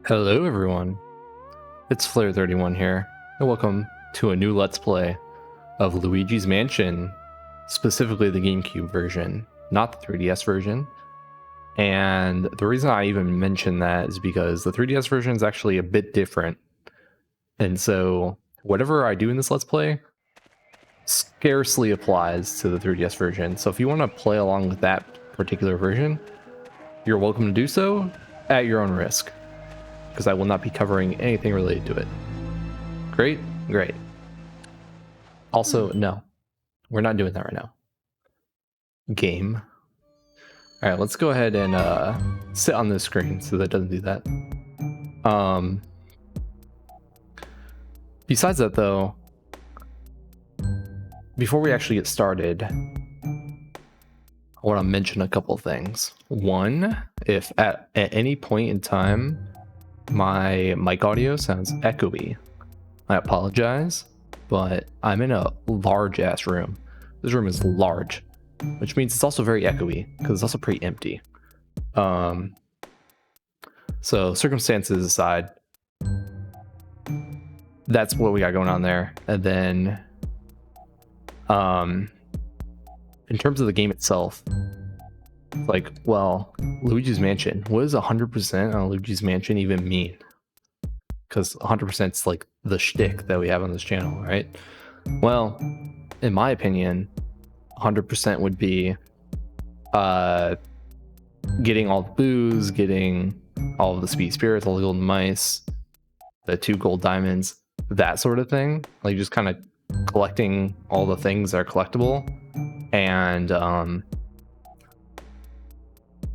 Hello everyone, it's Flare31 here, and welcome to a new Let's Play of Luigi's Mansion, specifically the GameCube version, not the 3DS version. And the reason I even mention that is because the 3DS version is actually a bit different. And so whatever I do in this Let's Play scarcely applies to the 3DS version. So if you want to play along with that particular version, you're welcome to do so at your own risk, because I will not be covering anything related to it. Great? Great. Also, no, we're not doing that right now. Game. All right, let's go ahead and sit on this screen so that it doesn't do that. Besides that, though, before we actually get started, I want to mention a couple things. One, if at any point in time my mic audio sounds echoey, I apologize, but I'm in a large ass room. This room is large, which means it's also very echoey because it's also pretty empty. So circumstances aside, that's what we got going on there. And then in terms of the game itself, like, well, Luigi's Mansion, what does 100% on Luigi's Mansion even mean? Because 100% is like the shtick that we have on this channel, right? Well, in my opinion, 100% would be getting all the booze, getting all of the speed spirits, all the golden mice, the 2 gold diamonds, that sort of thing. Like just kind of collecting all the things that are collectible. And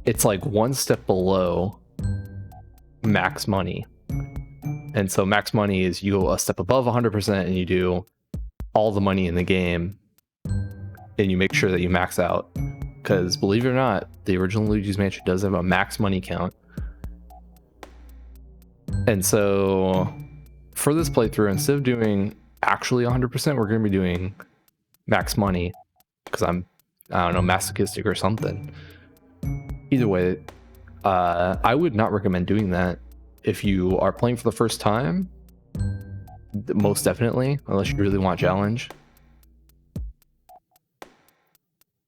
it's like one step below max money. And so max money is you go a step above 100% and you do all the money in the game and you make sure that you max out. Because believe it or not, the original Luigi's Mansion does have a max money count. And so for this playthrough, instead of doing actually 100%, we're going to be doing max money because I don't know, masochistic or something. Either way, I would not recommend doing that if you are playing for the first time. Most definitely, unless you really want a challenge.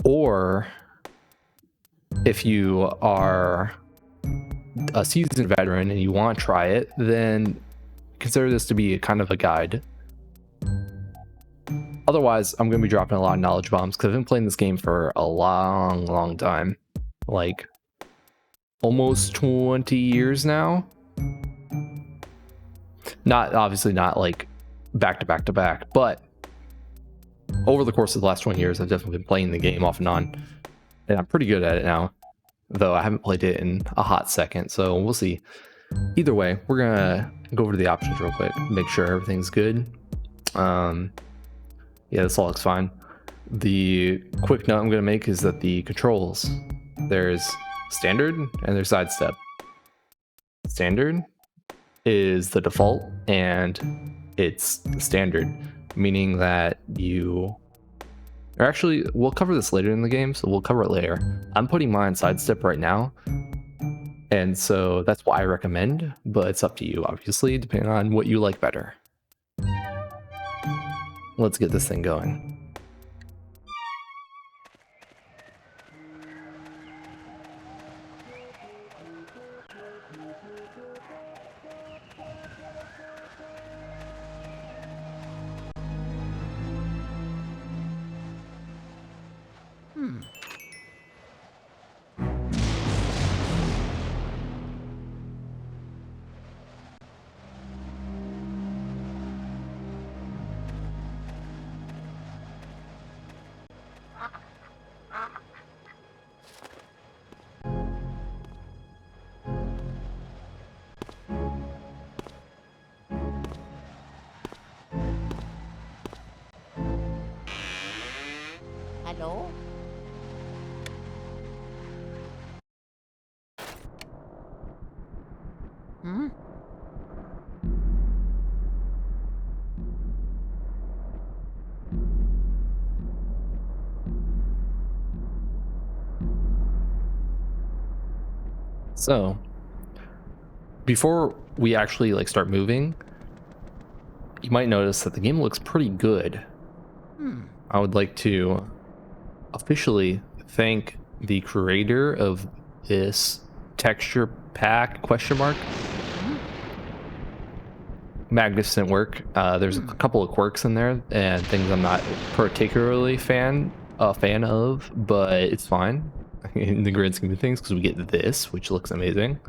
Or if you are a seasoned veteran and you want to try it, then consider this to be kind of a guide. Otherwise, I'm going to be dropping a lot of knowledge bombs because I've been playing this game for a long time. Like almost 20 years now. Not obviously not like back to back, but over the course of the last 20 years, I've definitely been playing the game off and on, and I'm pretty good at it now, though I haven't played it in a hot second, so we'll see. Either way, we're gonna go over to the options real quick, make sure everything's good. Yeah, this all looks fine. The quick note I'm gonna make is that the controls, there's standard and there's sidestep. Standard is the default and it's standard, meaning that you are actually, we'll cover this later in the game, so we'll cover it later. I'm putting mine sidestep right now, and so that's what I recommend, but it's up to you, obviously, depending on what you like better. Let's get this thing going. Hello? Hmm? So before we actually like start moving, you might notice that the game looks pretty good. I would like to officially thank the creator of this texture pack question mark. Magnificent work. There's a couple of quirks in there and things I'm not particularly a fan of, but it's fine in the grand scheme of things because we get this, which looks amazing.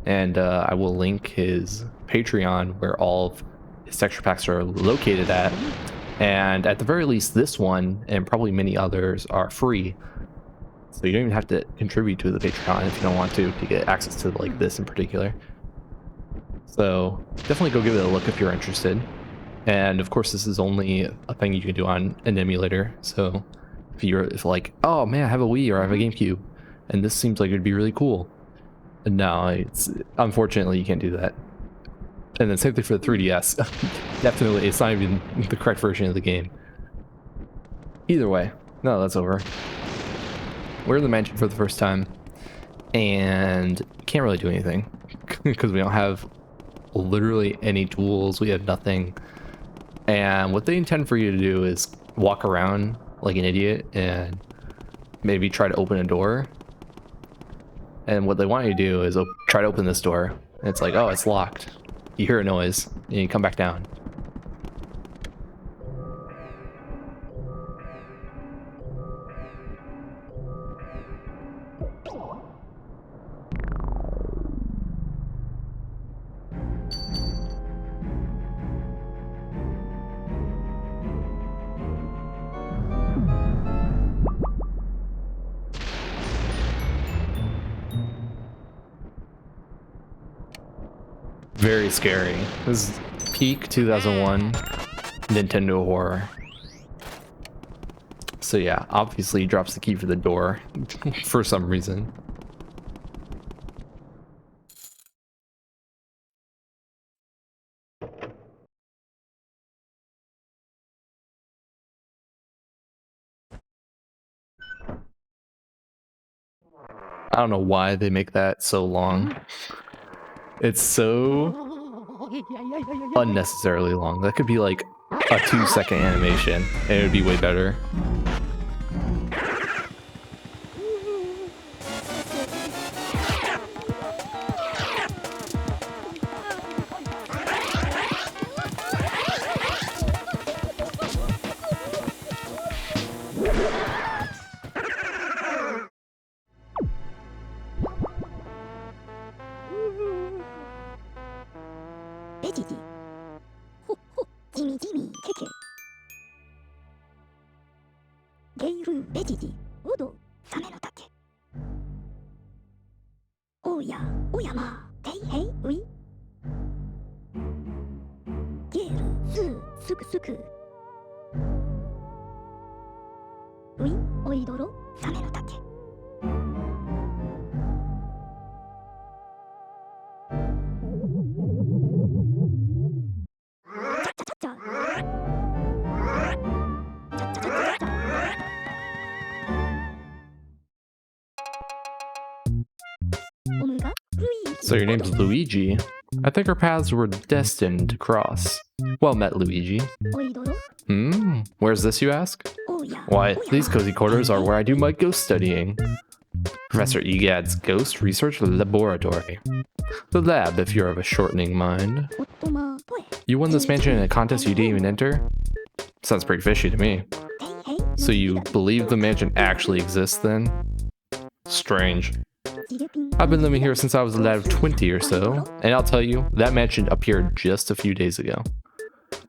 And I will link his Patreon where all of his texture packs are located at. And at the very least, this one and probably many others are free. So you don't even have to contribute to the Patreon if you don't want to get access to like this in particular. So definitely go give it a look if you're interested. And of course, this is only a thing you can do on an emulator. So if like, oh man, I have a Wii or I have a GameCube, and this seems like it'd be really cool. And no, unfortunately you can't do that. And then same thing for the 3DS. Definitely, it's not even the correct version of the game. Either way, no, that's over. We're in the mansion for the first time, and can't really do anything because we don't have literally any tools. We have nothing. And what they intend for you to do is walk around like an idiot and maybe try to open a door. And what they want you to do is try to open this door. And it's like, oh, it's locked. You hear a noise, and you come back down. Very scary. This is peak 2001 Nintendo horror. So yeah, obviously he drops the key for the door for some reason. I don't know why they make that so long. It's so unnecessarily long. That could be like a 2-second animation and it would be way better. So your name's Luigi? I think our paths were destined to cross. Well met, Luigi. Where's this, you ask? Why, these cozy quarters are where I do my ghost studying. Professor Egad's Ghost Research Laboratory. The lab, if you're of a shortening mind. You won this mansion in a contest you didn't even enter? Sounds pretty fishy to me. So you believe the mansion actually exists then? Strange. I've been living here since I was a lad of 20 or so, and I'll tell you, that mansion appeared just a few days ago.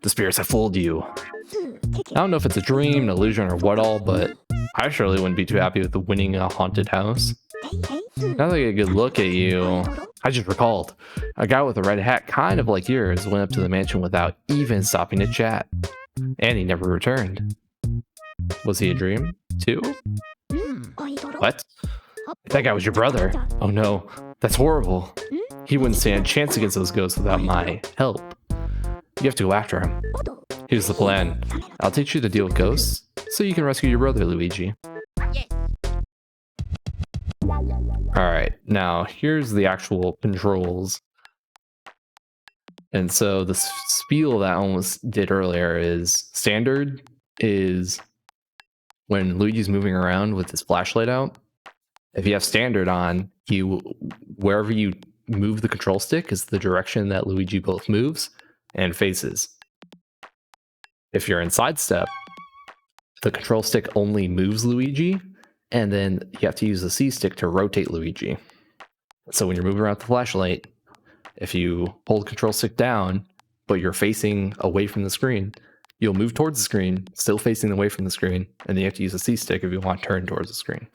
The spirits have fooled you. I don't know if it's a dream, an illusion, or what all, but I surely wouldn't be too happy with winning a haunted house. Now that I get a good look at you, I just recalled, a guy with a red hat kind of like yours went up to the mansion without even stopping to chat. And he never returned. Was he a dream, too? What? That guy was your brother. Oh no, that's horrible. He wouldn't stand a chance against those ghosts without my help. You have to go after him. Here's the plan. I'll teach you to deal with ghosts, so you can rescue your brother, Luigi. Alright, now here's the actual controls. And so the spiel that I almost did earlier is standard is when Luigi's moving around with his flashlight out. If you have standard on, wherever you move the control stick is the direction that Luigi both moves and faces. If you're in sidestep, the control stick only moves Luigi, and then you have to use the C stick to rotate Luigi. So when you're moving around with the flashlight, if you hold the control stick down, but you're facing away from the screen, you'll move towards the screen, still facing away from the screen, and then you have to use the C stick if you want to turn towards the screen.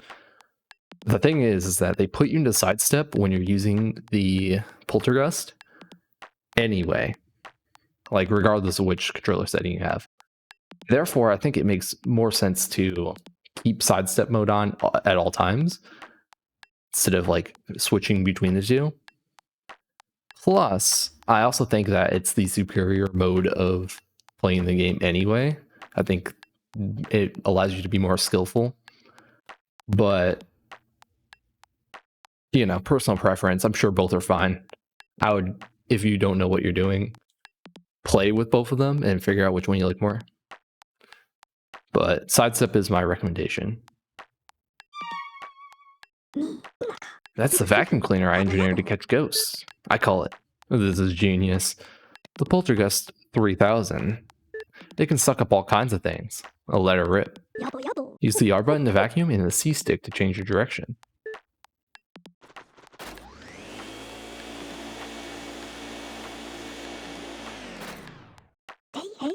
The thing is that they put you into sidestep when you're using the poltergust anyway, like regardless of which controller setting you have. Therefore, I think it makes more sense to keep sidestep mode on at all times instead of like switching between the two. Plus, I also think that it's the superior mode of playing the game anyway. I think it allows you to be more skillful. But, you know, personal preference, I'm sure both are fine. I would, if you don't know what you're doing, play with both of them and figure out which one you like more. But sidestep is my recommendation. That's the vacuum cleaner I engineered to catch ghosts. I call it. This is genius. The Poltergust 3000. It can suck up all kinds of things. I'll let it rip. Use the R button to vacuum and the C stick to change your direction.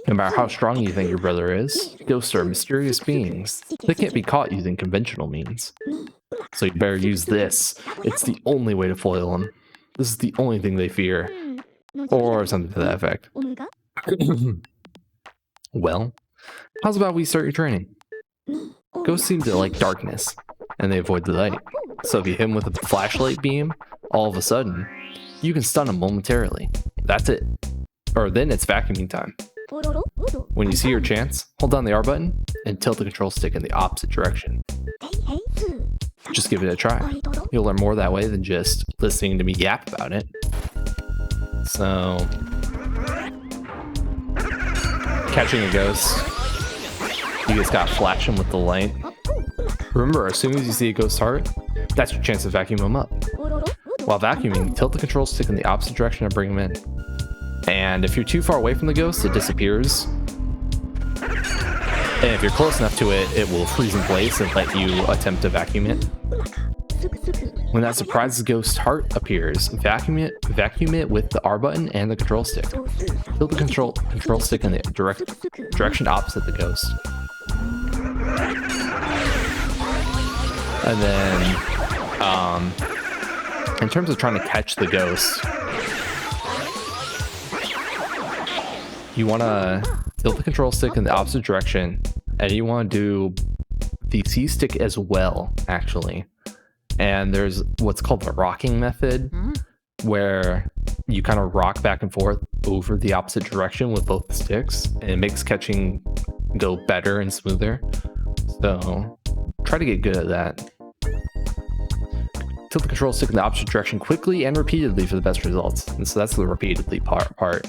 No matter how strong you think your brother is, ghosts are mysterious beings. They can't be caught using conventional means. So you better use this. It's the only way to foil them. This is the only thing they fear. Or something to that effect. Well, how's about we start your training? Ghosts seem to like darkness, and they avoid the light. So if you hit them with a flashlight beam, all of a sudden, you can stun them momentarily. That's it. Or then it's vacuuming time. When you see your chance, hold down the R button and tilt the control stick in the opposite direction. Just give it a try. You'll learn more that way than just listening to me yap about it. So, catching a ghost, you just gotta flash him with the light. Remember, as soon as you see a ghost heart, that's your chance to vacuum him up. While vacuuming, tilt the control stick in the opposite direction and bring him in. And if you're too far away from the ghost, it disappears. And if you're close enough to it, it will freeze in place and let you attempt to vacuum it. When that surprise ghost heart appears, vacuum it with the R button and the control stick. Tilt the control stick in the direction opposite the ghost. And then, in terms of trying to catch the ghost, you want to tilt the control stick in the opposite direction, and you want to do the C stick as well, actually. And there's what's called the rocking method, where you kind of rock back and forth over the opposite direction with both sticks, and it makes catching go better and smoother. So try to get good at that. Tilt the control stick in the opposite direction quickly and repeatedly for the best results. And so that's the repeatedly part.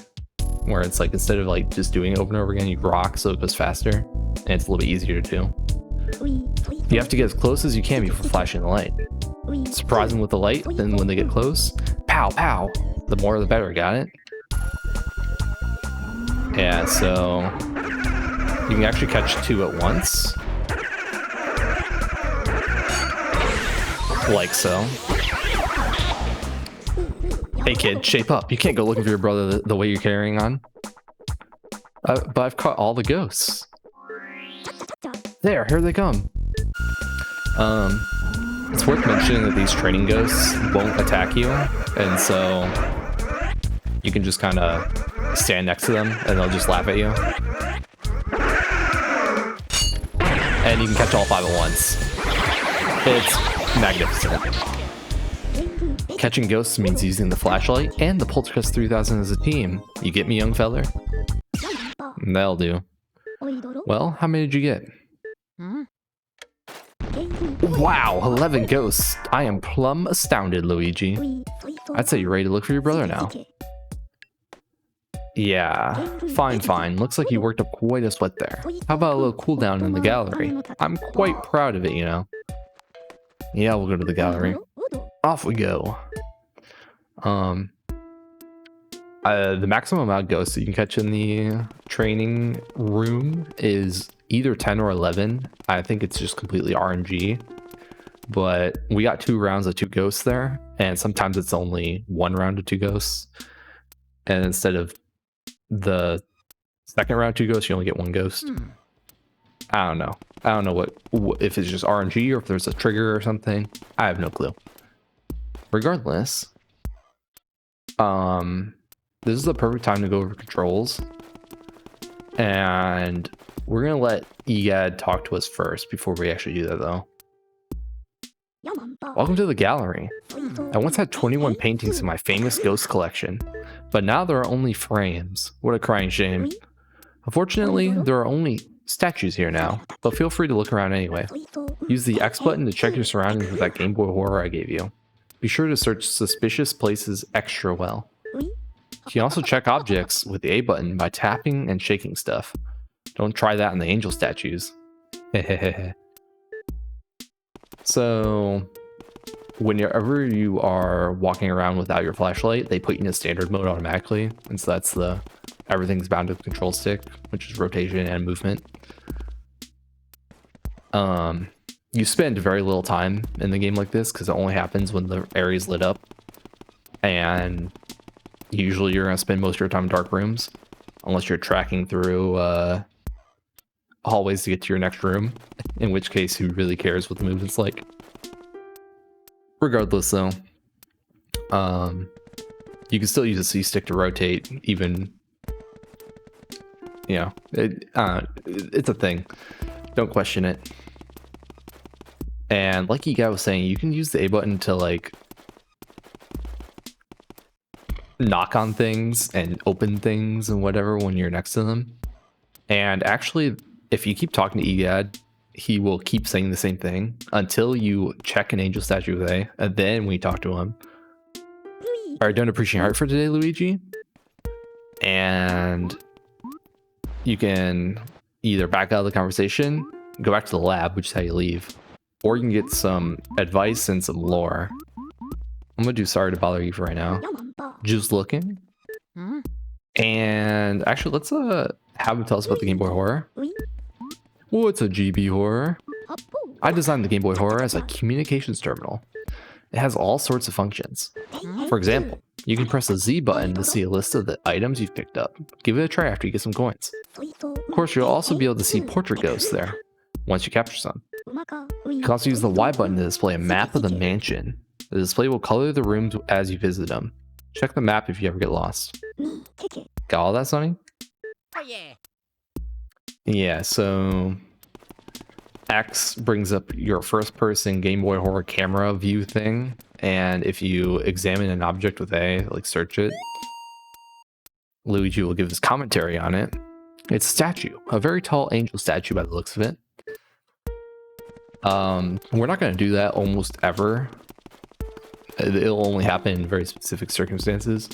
Where it's like, instead of like just doing it over and over again, you rock so it goes faster, and it's a little bit easier to do. You have to get as close as you can before flashing the light. Surprise them with the light, then when they get close, pow, pow. The more the better, got it? Yeah, so you can actually catch two at once. Like so. Hey kid, shape up. You can't go looking for your brother the way you're carrying on. But I've caught all the ghosts. There, here they come. It's worth mentioning that these training ghosts won't attack you, and so you can just kind of stand next to them and they'll just laugh at you. And you can catch all five at once. It's magnificent. Catching ghosts means using the flashlight and the Poltergust 3000 as a team. You get me, young feller? That'll do. Well, how many did you get? Wow, 11 ghosts. I am plumb astounded, Luigi. I'd say you're ready to look for your brother now. Yeah, fine. Looks like you worked up quite a sweat there. How about a little cool down in the gallery? I'm quite proud of it, you know. Yeah, we'll go to the gallery. Off we go. The maximum amount of ghosts that you can catch in the training room is either 10 or 11. I think it's just completely RNG. But we got 2 rounds of 2 ghosts there, and sometimes it's only 1 round of 2 ghosts. And instead of the second round 2 ghosts, you only get 1 ghost. I don't know. I don't know what if it's just RNG or if there's a trigger or something. I have no clue. Regardless, this is the perfect time to go over controls, and we're gonna let EGAD talk to us first before we actually do that, though. Welcome to the gallery. I once had 21 paintings in my famous ghost collection, but now there are only frames. What a crying shame. Unfortunately, there are only statues here now, but feel free to look around anyway. Use the X button to check your surroundings with that Game Boy Horror I gave you. Be sure to search suspicious places extra well. You can also check objects with the A button by tapping and shaking stuff. Don't try that on the angel statues. So, whenever you are walking around without your flashlight, they put you in a standard mode automatically, and so that's everything's bound to the control stick, which is rotation and movement. You spend very little time in the game like this because it only happens when the area is lit up, and usually you're going to spend most of your time in dark rooms unless you're tracking through hallways to get to your next room, in which case who really cares what the movement's like. Regardless though, you can still use a C stick to rotate, even, you know, it's a thing. Don't question it. And like Ega was saying, you can use the A button to like knock on things and open things and whatever when you're next to them. And actually, if you keep talking to Egad, he will keep saying the same thing until you check an angel statue with A, and then we talk to him. Alright, don't appreciate art for today, Luigi. And you can either back out of the conversation, go back to the lab, which is how you leave, or you can get some advice and some lore. I'm gonna do sorry to bother you for right now. Just looking. And actually, let's have him tell us about the Game Boy Horror. What's a GB Horror? I designed the Game Boy Horror as a communications terminal. It has all sorts of functions. For example, you can press the Z button to see a list of the items you've picked up. Give it a try after you get some coins. Of course, you'll also be able to see portrait ghosts there once you capture some. You can also use the Y button to display a map of the mansion. The display will color the rooms as you visit them. Check the map if you ever get lost. Got all that, Sonny? Oh yeah. Yeah, so X brings up your first-person Game Boy Horror camera view thing, and if you examine an object with A, like search it, Luigi will give his commentary on it. It's a statue, a very tall angel statue by the looks of it. We're not going to do that almost ever. It'll only happen in very specific circumstances.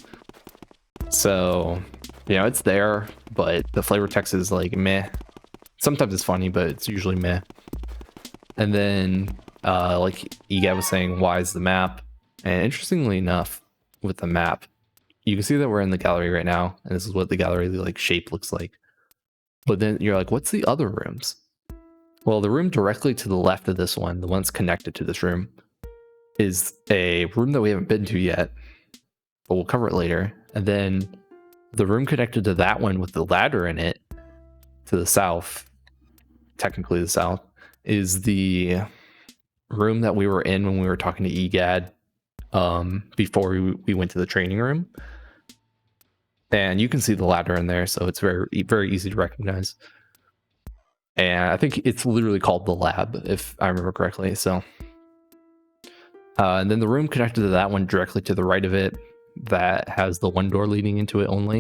So, you know, it's there, but the flavor text is like meh. Sometimes it's funny, but it's usually meh. And then, like Egad was saying, why is the map? And interestingly enough, with the map, you can see that we're in the gallery right now, and this is what the gallery like shape looks like. But then you're like, what's the other rooms? Well, the room directly to the left of this one, the one that's connected to this room, is a room that we haven't been to yet, but we'll cover it later. And then the room connected to that one with the ladder in it to the south, technically the south, is the room that we were in when we were talking to Egad before we went to the training room. And you can see the ladder in there, so it's very, very easy to recognize. And I think it's literally called the lab, if I remember correctly. So, and then the room connected to that one directly to the right of it, that has the one door leading into it only.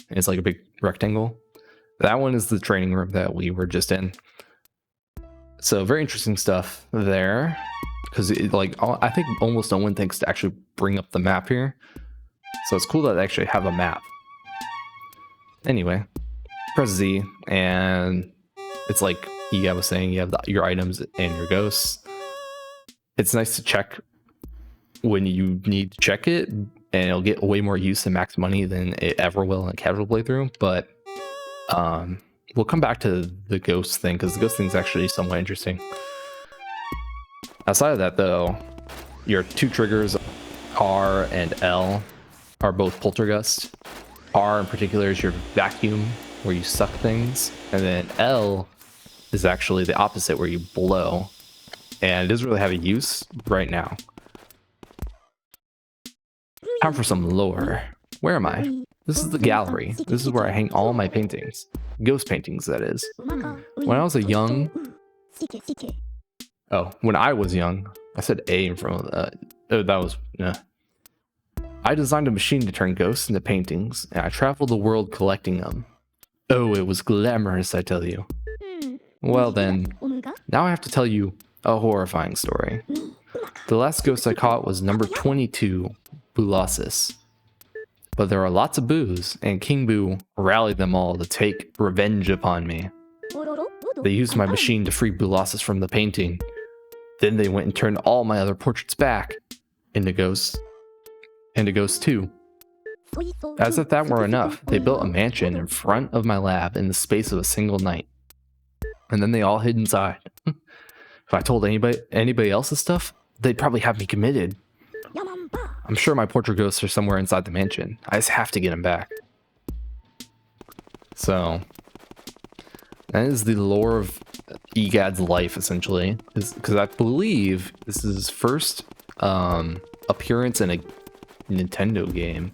And it's like a big rectangle. That one is the training room that we were just in. So very interesting stuff there, because like I think almost no one thinks to actually bring up the map here. So it's cool that they actually have a map. Anyway, press Z, and it's like I was saying, you have your items and your ghosts. It's nice to check when you need to check it, and it'll get way more use in max money than it ever will in a casual playthrough. But we'll come back to the ghost thing, because the ghost thing is actually somewhat interesting. Outside of that, though, your two triggers, R and L, are both poltergeist. R in particular is your vacuum, where you suck things, and then L is actually the opposite, where you blow. And it doesn't really have a use right now. Time for some lore. Where am I? This is the gallery. This is where I hang all my paintings. Ghost paintings, that is. When I was when I was young, I said A in front of that. Oh, that was, I designed a machine to turn ghosts into paintings, and I traveled the world collecting them. Oh, it was glamorous, I tell you. Well then, now I have to tell you a horrifying story. The last ghost I caught was number 22, Boolossus. But there are lots of Boos, and King Boo rallied them all to take revenge upon me. They used my machine to free Boolossus from the painting. Then they went and turned all my other portraits back into ghosts. And a ghost too. As if that were enough, they built a mansion in front of my lab in the space of a single night. And then they all hid inside. If I told anybody else this stuff, they'd probably have me committed. I'm sure my portrait ghosts are somewhere inside the mansion. I just have to get them back. So, that is the lore of Egad's life, essentially. Because I believe this is his first appearance in a Nintendo game.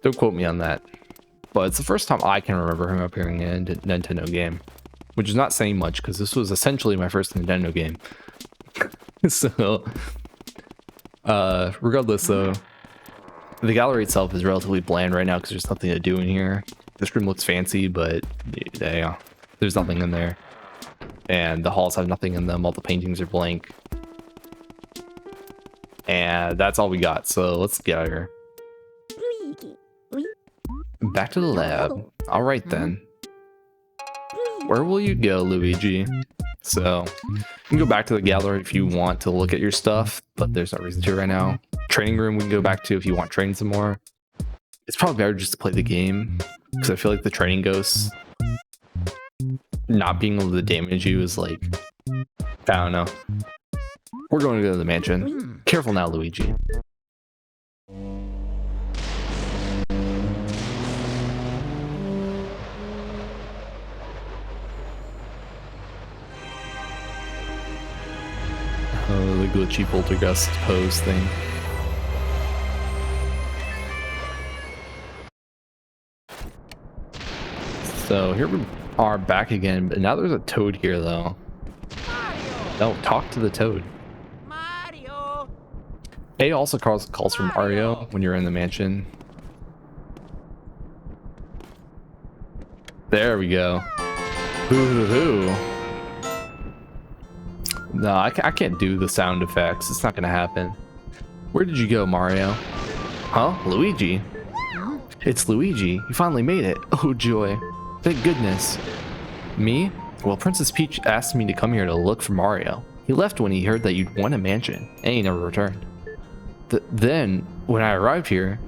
Don't quote me on that. But it's the first time I can remember him appearing in a Nintendo game. Which is not saying much, because this was essentially my first Nintendo game. So, regardless though, the gallery itself is relatively bland right now because there's nothing to do in here. This room looks fancy, but yeah, there's nothing in there. And the halls have nothing in them, all the paintings are blank. And that's all we got, so let's get out of here. Back to the lab. Alright then. Where will you go, Luigi? So, you can go back to the gallery if you want to look at your stuff, but there's no reason to right now. Training room we can go back to if you want to train some more. It's probably better just to play the game, because I feel like the training ghosts not being able to damage you is like, I don't know. We're going to go to the mansion. Careful now, Luigi. Oh, the glitchy poltergeist pose thing. So here we are back again, but now there's a toad here though. No, talk to the toad. Mario. A also calls for Mario when you're in the mansion. There we go. Hoo-hoo-hoo. No, I can't do the sound effects. It's not gonna happen. Where did you go, Mario? Huh? Luigi? It's Luigi. You finally made it. Oh, joy. Thank goodness. Me? Well, Princess Peach asked me to come here to look for Mario. He left when he heard that you'd won a mansion, and he never returned. Then, when I arrived here,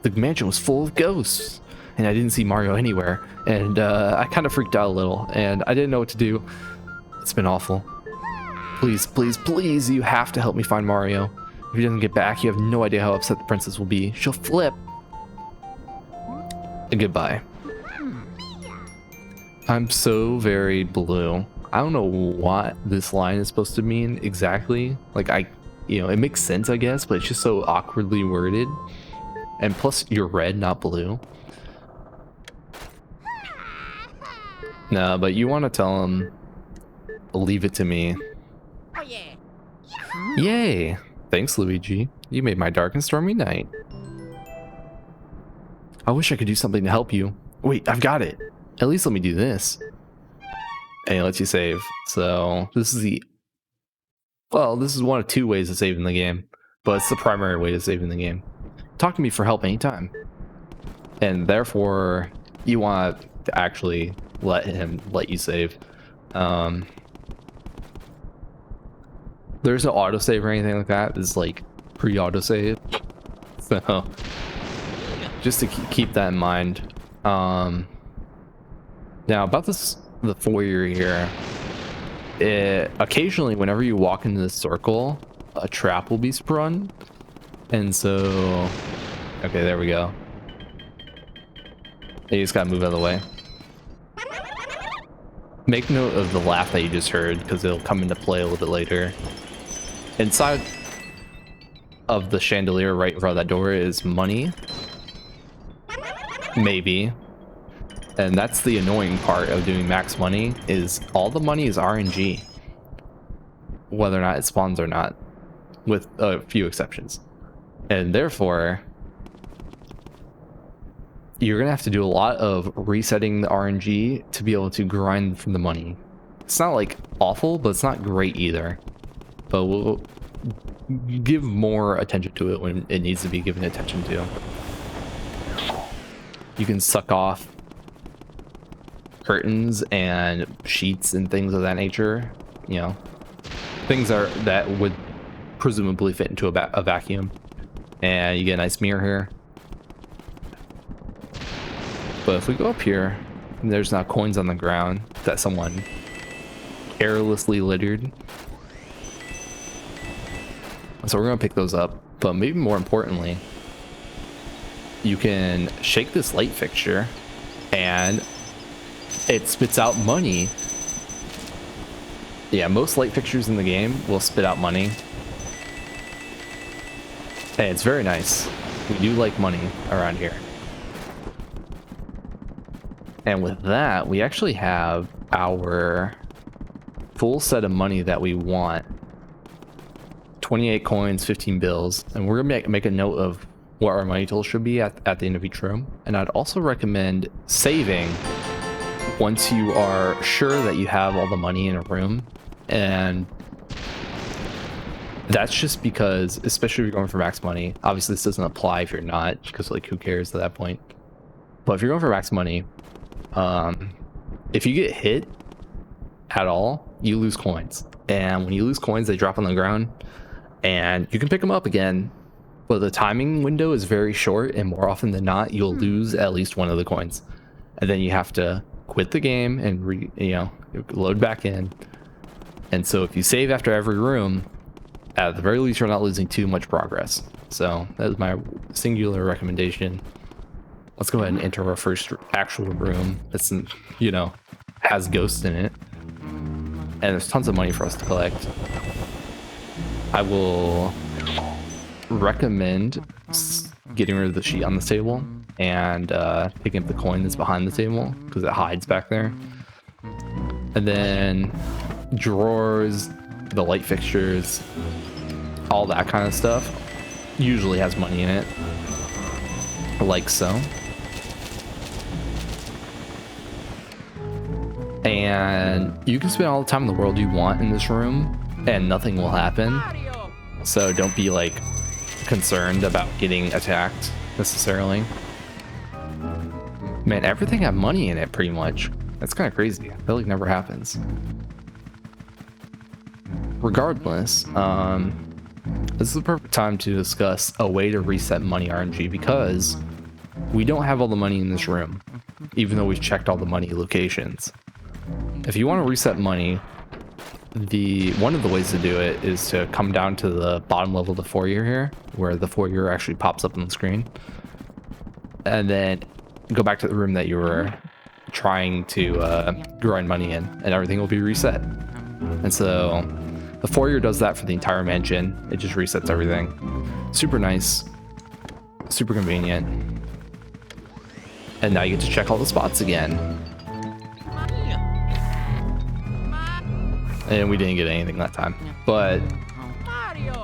the mansion was full of ghosts, and I didn't see Mario anywhere, and I kind of freaked out a little, and I didn't know what to do. It's been awful. Please, please, please, you have to help me find Mario. If he doesn't get back, you have no idea how upset the princess will be. She'll flip. And goodbye. I'm so very blue. I don't know what this line is supposed to mean exactly. Like, it makes sense, I guess, but it's just so awkwardly worded. And plus, you're red, not blue. No, but you want to tell him, leave it to me. Oh yeah. Yay! Thanks, Luigi. You made my dark and stormy night. I wish I could do something to help you. Wait, I've got it. At least let me do this. And it lets you save. So this is this is one of two ways to save in the game, but it's the primary way to save in the game. Talk to me for help anytime. and therefore you want to actually let you save. There's no autosave or anything like that. It's like pre-autosave. So just to keep that in mind. Now about the foyer here. Occasionally, whenever you walk into this circle, a trap will be sprung. And so, okay, there we go. You just gotta move out of the way. Make note of the laugh that you just heard, because it'll come into play a little bit later. Inside of the chandelier right in front of that door is money. Maybe. And that's the annoying part of doing max money, is all the money is RNG. Whether or not it spawns or not, with a few exceptions. And therefore, you're gonna have to do a lot of resetting the RNG to be able to grind from the money. It's not like awful, but it's not great either. But we'll give more attention to it when it needs to be given attention to. You can suck off curtains and sheets and things of that nature, you know, things that would presumably fit into a vacuum, and you get a nice mirror here. But if we go up here, there's now coins on the ground that someone carelessly littered, so we're gonna pick those up. But maybe more importantly, you can shake this light fixture and it spits out money. Yeah, most light fixtures in the game will spit out money. And it's very nice. We do like money around here. And with that, we actually have our full set of money that we want. 28 coins, 15 bills. And we're gonna make a note of what our money total should be at the end of each room. And I'd also recommend saving once you are sure that you have all the money in a room. And that's just because, especially if you're going for max money, obviously this doesn't apply if you're not, because like who cares at that point. But if you're going for max money, if you get hit at all, you lose coins. And when you lose coins, they drop on the ground and you can pick them up again, but the timing window is very short, and more often than not you'll lose at least one of the coins, and then you have to quit the game and load back in. And so if you save after every room, at the very least you're not losing too much progress. So that is my singular recommendation. Let's go ahead and enter our first actual room that's, has ghosts in it, and there's tons of money for us to collect. I will recommend getting rid of the sheet on this table and picking up the coin that's behind the table, because it hides back there. And then drawers, the light fixtures, all that kind of stuff usually has money in it, like so. And you can spend all the time in the world you want in this room and nothing will happen, so don't be like concerned about getting attacked necessarily. Man, everything had money in it pretty much. That's kind of crazy. I feel like it never happens. Regardless, this is the perfect time to discuss a way to reset money RNG, because we don't have all the money in this room, even though we've checked all the money locations. If you want to reset money, one of the ways to do it is to come down to the bottom level of the foyer here, where the foyer actually pops up on the screen, and then go back to the room that you were trying to grind money in, and everything will be reset. And so the foyer does that for the entire mansion. It just resets everything. Super nice, super convenient. And now you get to check all the spots again. And we didn't get anything that time. But,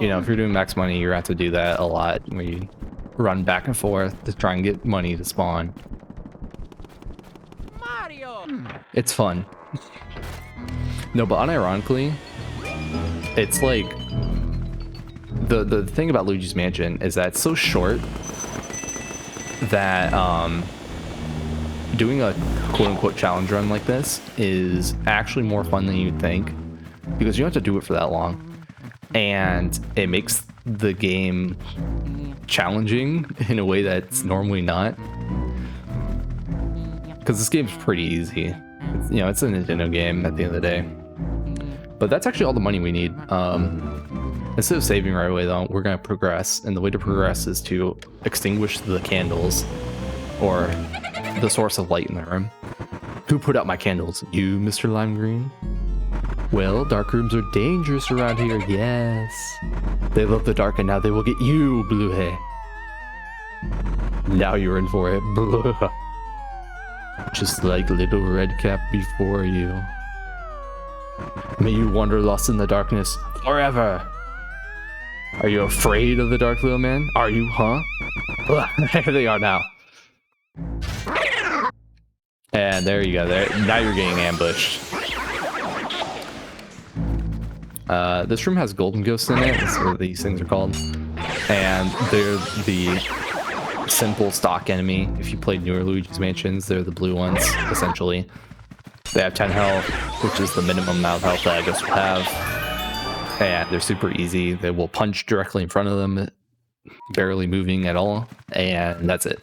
if you're doing max money, you're going to have to do that a lot, where you run back and forth to try and get money to spawn. It's fun. No, but unironically, it's like the thing about Luigi's Mansion is that it's so short that doing a quote-unquote challenge run like this is actually more fun than you'd think, because you don't have to do it for that long, and it makes the game challenging in a way that's normally not, because this game's pretty easy. It's a Nintendo game at the end of the day. But that's actually all the money we need. Instead of saving right away, though, we're going to progress. And the way to progress is to extinguish the candles, or the source of light in the room. Who put out my candles? You, Mr. Lime Green? Well, dark rooms are dangerous around here, yes. They love the dark, and now they will get you, Blue Hay. Now you're in for it. Blah. Just like little Redcap before you. May you wander lost in the darkness forever. Are you afraid of the dark, little man? Are you, huh? There they are now. And there you go. There, now you're getting ambushed. This room has golden ghosts in it. That's what these things are called. And they're the simple stock enemy. If you played newer Luigi's Mansions, they're the blue ones, essentially. They have 10 health, which is the minimum amount of health that I guess will have. And they're super easy. They will punch directly in front of them, barely moving at all, and that's it.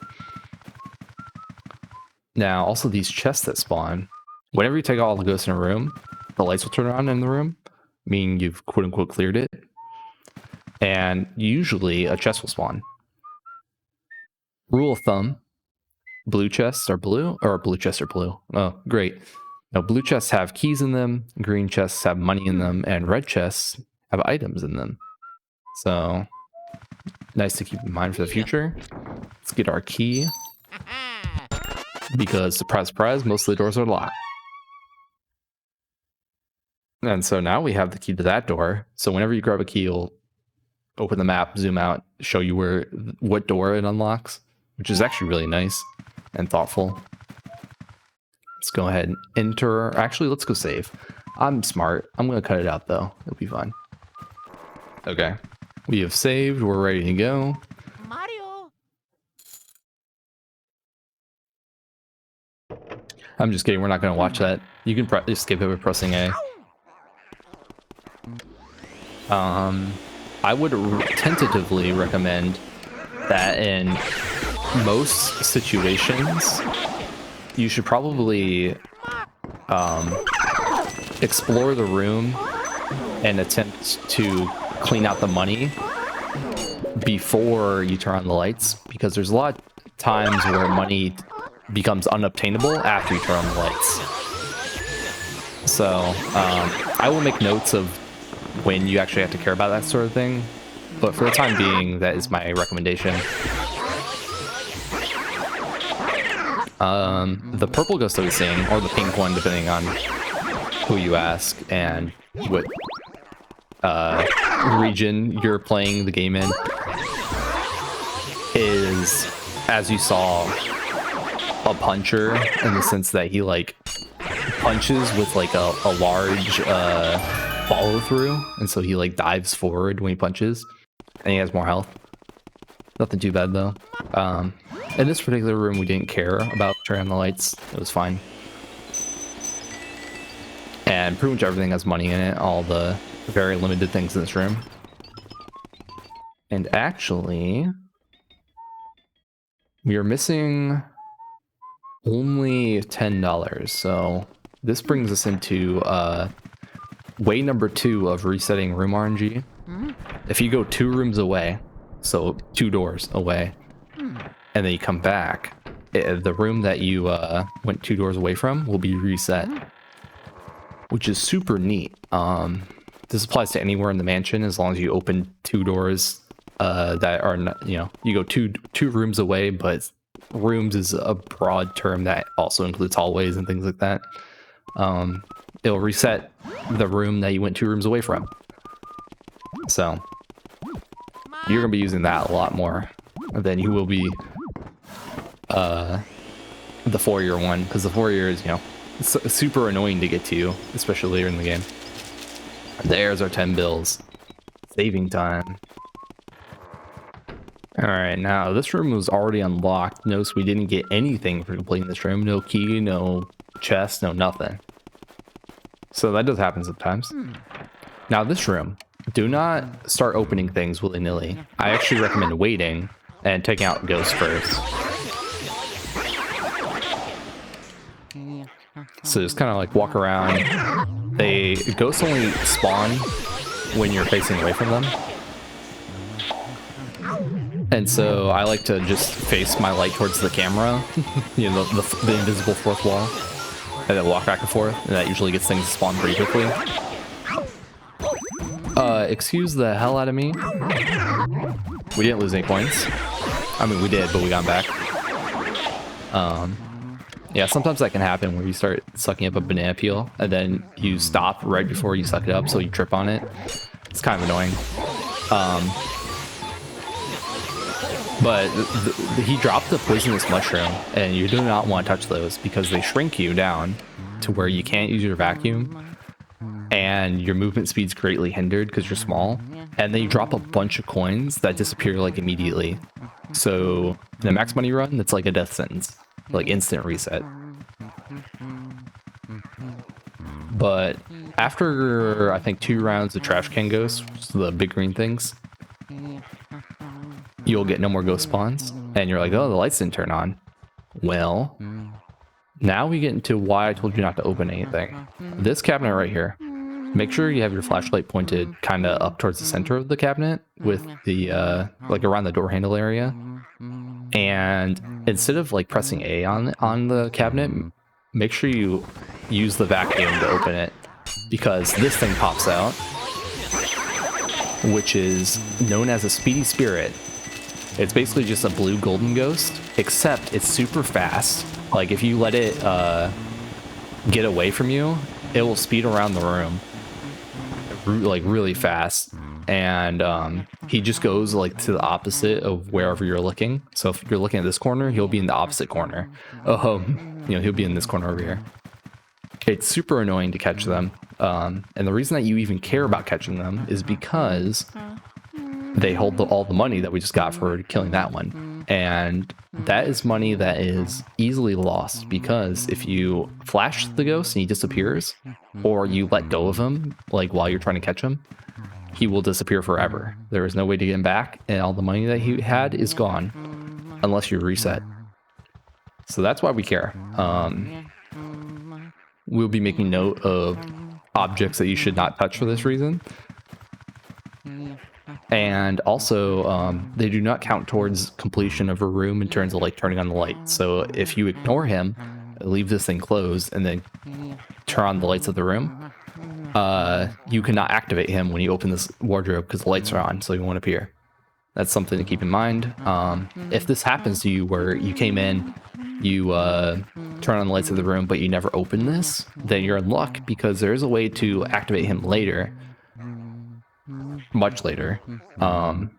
Now, also these chests that spawn, whenever you take all the ghosts in a room, the lights will turn on in the room, meaning you've quote-unquote cleared it. And usually a chest will spawn. Rule of thumb, blue chests are blue, or blue chests are blue. Oh, great. Now, blue chests have keys in them, green chests have money in them, and red chests have items in them. So, nice to keep in mind for the future. Let's get our key. Because, surprise, surprise, most of the doors are locked. And so now we have the key to that door. So whenever you grab a key, you'll open the map, zoom out, show you what door it unlocks, which is actually really nice and thoughtful. Let's go ahead and enter. Actually, let's go save. I'm smart. I'm going to cut it out, though. It'll be fun. Okay. We have saved. We're ready to go. Mario. I'm just kidding. We're not going to watch that. You can just skip it by pressing A. I would tentatively recommend that in most situations, you should probably explore the room and attempt to clean out the money before you turn on the lights, because there's a lot of times where money becomes unobtainable after you turn on the lights. So I will make notes of when you actually have to care about that sort of thing, but for the time being, that is my recommendation. The purple ghost I was seeing, or the pink one, depending on who you ask and what region you're playing the game in, is, as you saw, a puncher, in the sense that he like punches with like a large follow through, and so he like dives forward when he punches, and he has more health. Nothing too bad though. In this particular room, we didn't care about turning on the lights. It was fine. And pretty much everything has money in it, all the very limited things in this room. And actually, we are missing only $10, so this brings us into way number 2 of resetting room RNG. If you go 2 rooms away, so 2 doors away, and then you come back, the room that you went 2 doors away from will be reset, which is super neat. This applies to anywhere in the mansion, as long as you open 2 doors that are not, you go two rooms away, but rooms is a broad term that also includes hallways and things like that. It'll reset the room that you went 2 rooms away from. So you're gonna be using that a lot more than you will be the foyer one, because the foyer is, it's super annoying to get to, especially later in the game. There's our 10 bills. Saving time. All right, now this room was already unlocked. Notice we didn't get anything for completing this room. No key, no chest, no nothing. So that does happen sometimes. Now this room, do not start opening things willy-nilly. I actually recommend waiting and taking out ghosts first. So just kind of like walk around. Ghosts only spawn when you're facing away from them. And so I like to just face my light towards the camera, you know, the invisible fourth wall, and then walk back and forth, and that usually gets things to spawn pretty quickly. Excuse the hell out of me. We didn't lose any points. I mean, we did, but we got them back. Yeah, sometimes that can happen where you start sucking up a banana peel, and then you stop right before you suck it up, so you trip on it. It's kind of annoying. But he dropped the poisonous mushroom, and you do not want to touch those because they shrink you down to where you can't use your vacuum, and your movement speed's greatly hindered because you're small. And then you drop a bunch of coins that disappear like immediately. So in a max money run, it's like a death sentence, like instant reset. But after I think 2 rounds of trash can ghosts, the big green things, you'll get no more ghost spawns, and you're like, oh, the lights didn't turn on. Well, now we get into why I told you not to open anything. This cabinet right here, make sure you have your flashlight pointed kind of up towards the center of the cabinet with the like around the door handle area, and instead of like pressing A on the cabinet, make sure you use the vacuum to open it, because this thing pops out, which is known as a speedy spirit. It's basically just a blue golden ghost, except it's super fast. Like if you let it get away from you, it will speed around the room like really fast. And he just goes like to the opposite of wherever you're looking. So if you're looking at this corner, he'll be in the opposite corner. You know, he'll be in this corner over here. It's super annoying to catch them. And the reason that you even care about catching them is because they hold all the money that we just got for killing that one. And that is money that is easily lost, because if you flash the ghost and he disappears, or you let go of him, like while you're trying to catch him, he will disappear forever. There is no way to get him back, and all the money that he had is gone, unless you reset. So that's why we care. We'll be making note of objects that you should not touch for this reason. And also, they do not count towards completion of a room in terms of like turning on the light. So if you ignore him, leave this thing closed, and then turn on the lights of the room, you cannot activate him when you open this wardrobe because the lights are on, so he won't appear. That's something to keep in mind. If this happens to you where you came in, you turn on the lights of the room, but you never open this, then you're in luck, because there is a way to activate him later. Much later, and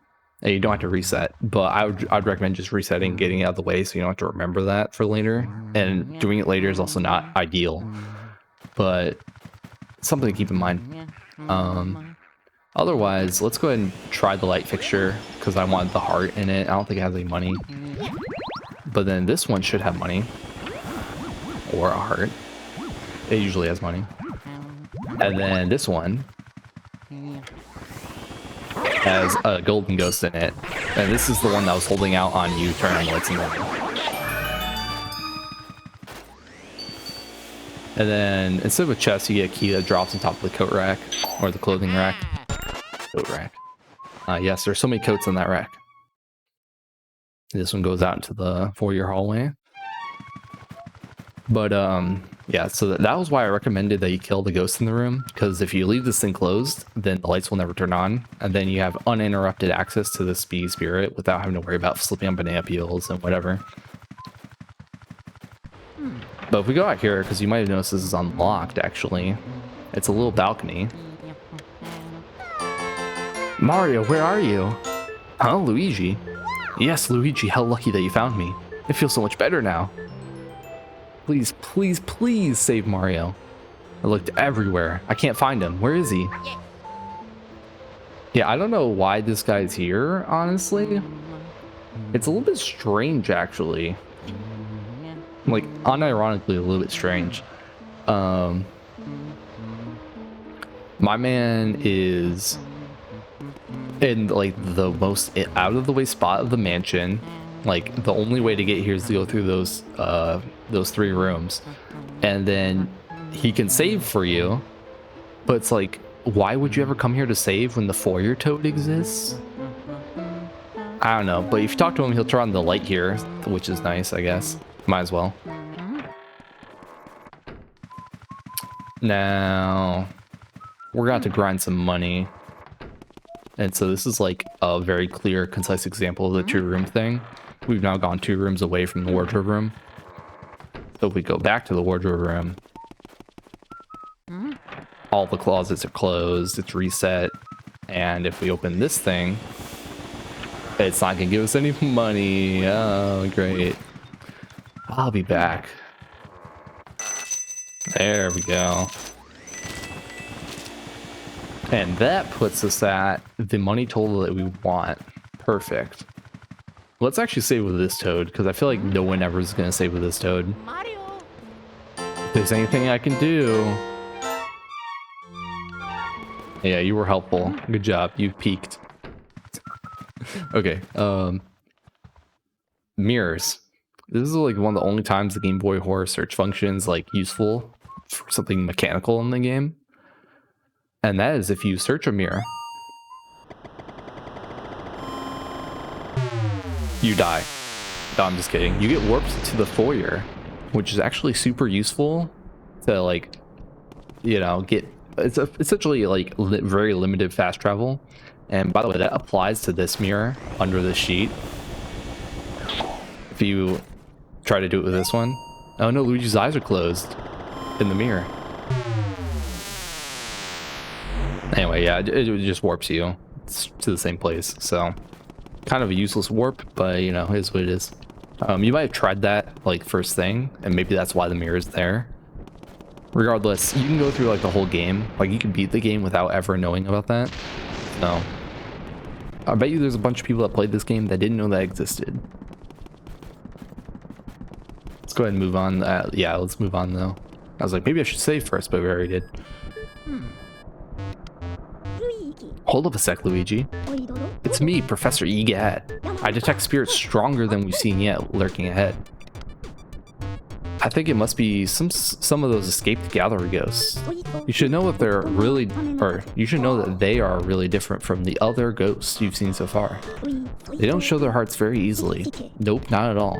you don't have to reset, but I'd recommend just resetting, getting it out of the way, so you don't have to remember that for later. And doing it later is also not ideal, but something to keep in mind. Otherwise, let's go ahead and try the light fixture, because I want the heart in it. I don't think it has any money, but then this one should have money, or a heart. It usually has money. And then this one has a golden ghost in it, and this is the one that was holding out on you turning lights in the room. And then instead of a chest, you get a key that drops on top of the coat rack, or the clothing rack. Coat rack. Yes, there's so many coats in that rack. This one goes out into the foyer hallway. But yeah, so that was why I recommended that you kill the ghost in the room, because if you leave this thing closed, then the lights will never turn on, and then you have uninterrupted access to the speedy spirit without having to worry about slipping on banana peels and whatever. But if we go out here, because you might have noticed this is unlocked, actually. It's a little balcony. Mario, where are you? Huh, Luigi? Yes, Luigi, how lucky that you found me. It feels so much better now. Please, please, please save Mario. I looked everywhere. I can't find him. Where is he? Yeah, I don't know why this guy's here, honestly. It's a little bit strange, actually. Like, unironically, a little bit strange. My man is in like the most out of the way spot of the mansion. Like, the only way to get here is to go through those 3 rooms, and then he can save for you. But it's like, why would you ever come here to save when the foyer toad exists? I don't know, but if you talk to him, he'll turn on the light here, which is nice, I guess. Might as well. Now, we're gonna have to grind some money. And so this is like a very clear, concise example of the 2-room thing. We've now gone 2 rooms away from the wardrobe room. So if we go back to the wardrobe room, all the closets are closed, it's reset. And if we open this thing, it's not gonna give us any money. Oh, great. I'll be back. There we go. And that puts us at the money total that we want. Perfect. Let's actually save with this toad, because I feel like no one ever is going to save with this toad. Mario. If there's anything I can do. Yeah, you were helpful. Good job. You peaked. Okay. Mirrors. This is like one of the only times the Game Boy Horror search function is like useful for something mechanical in the game. And that is if you search a mirror, you die. No, I'm just kidding. You get warped to the foyer, which is actually super useful to, like, you know, get... It's essentially like very limited fast travel. And by the way, that applies to this mirror under the sheet. If you try to do it with this one. Oh no, Luigi's eyes are closed in the mirror. Anyway, yeah, it just warps you to the same place. So, kind of a useless warp, but, you know, it is what it is. You might have tried that, like, first thing, and maybe that's why the mirror is there. Regardless, you can go through, like, the whole game. Like, you can beat the game without ever knowing about that. So, I bet you there's a bunch of people that played this game that didn't know that existed. Let's go ahead and move on. Yeah, let's move on, though. I was like, maybe I should save first, but we already did. Hold up a sec, Luigi. It's me, Professor Egad. I detect spirits stronger than we've seen yet, lurking ahead. I think it must be some of those escaped gallery ghosts. You should know that they are really different from the other ghosts you've seen so far. They don't show their hearts very easily. Nope, not at all.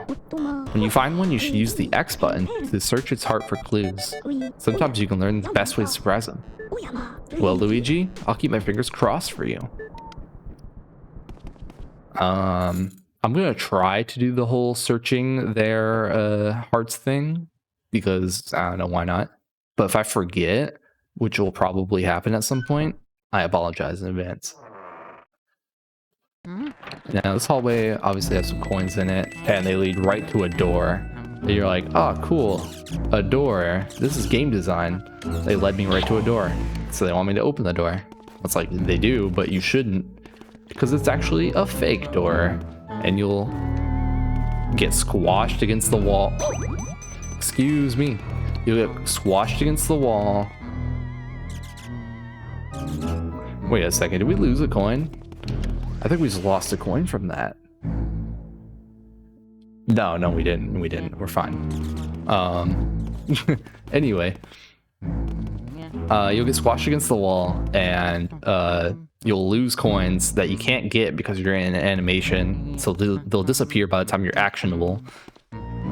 When you find one, you should use the X button to search its heart for clues. Sometimes you can learn the best way to surprise them. Well, Luigi, I'll keep my fingers crossed for you. I'm gonna try to do the whole searching their hearts thing, because I don't know, why not? But if I forget, which will probably happen at some point, I apologize in advance. Now this hallway obviously has some coins in it, and they lead right to a door. And you're like, oh cool, a door. This is game design. They led me right to a door. So they want me to open the door. It's like, they do, but you shouldn't, because it's actually a fake door. And you'll get squashed against the wall. Excuse me. You'll get squashed against the wall. Wait a second, did we lose a coin? I think we just lost a coin from that. No, we didn't. We're fine. Anyway. You'll get squashed against the wall, and you'll lose coins that you can't get because you're in an animation, so they'll disappear by the time you're actionable.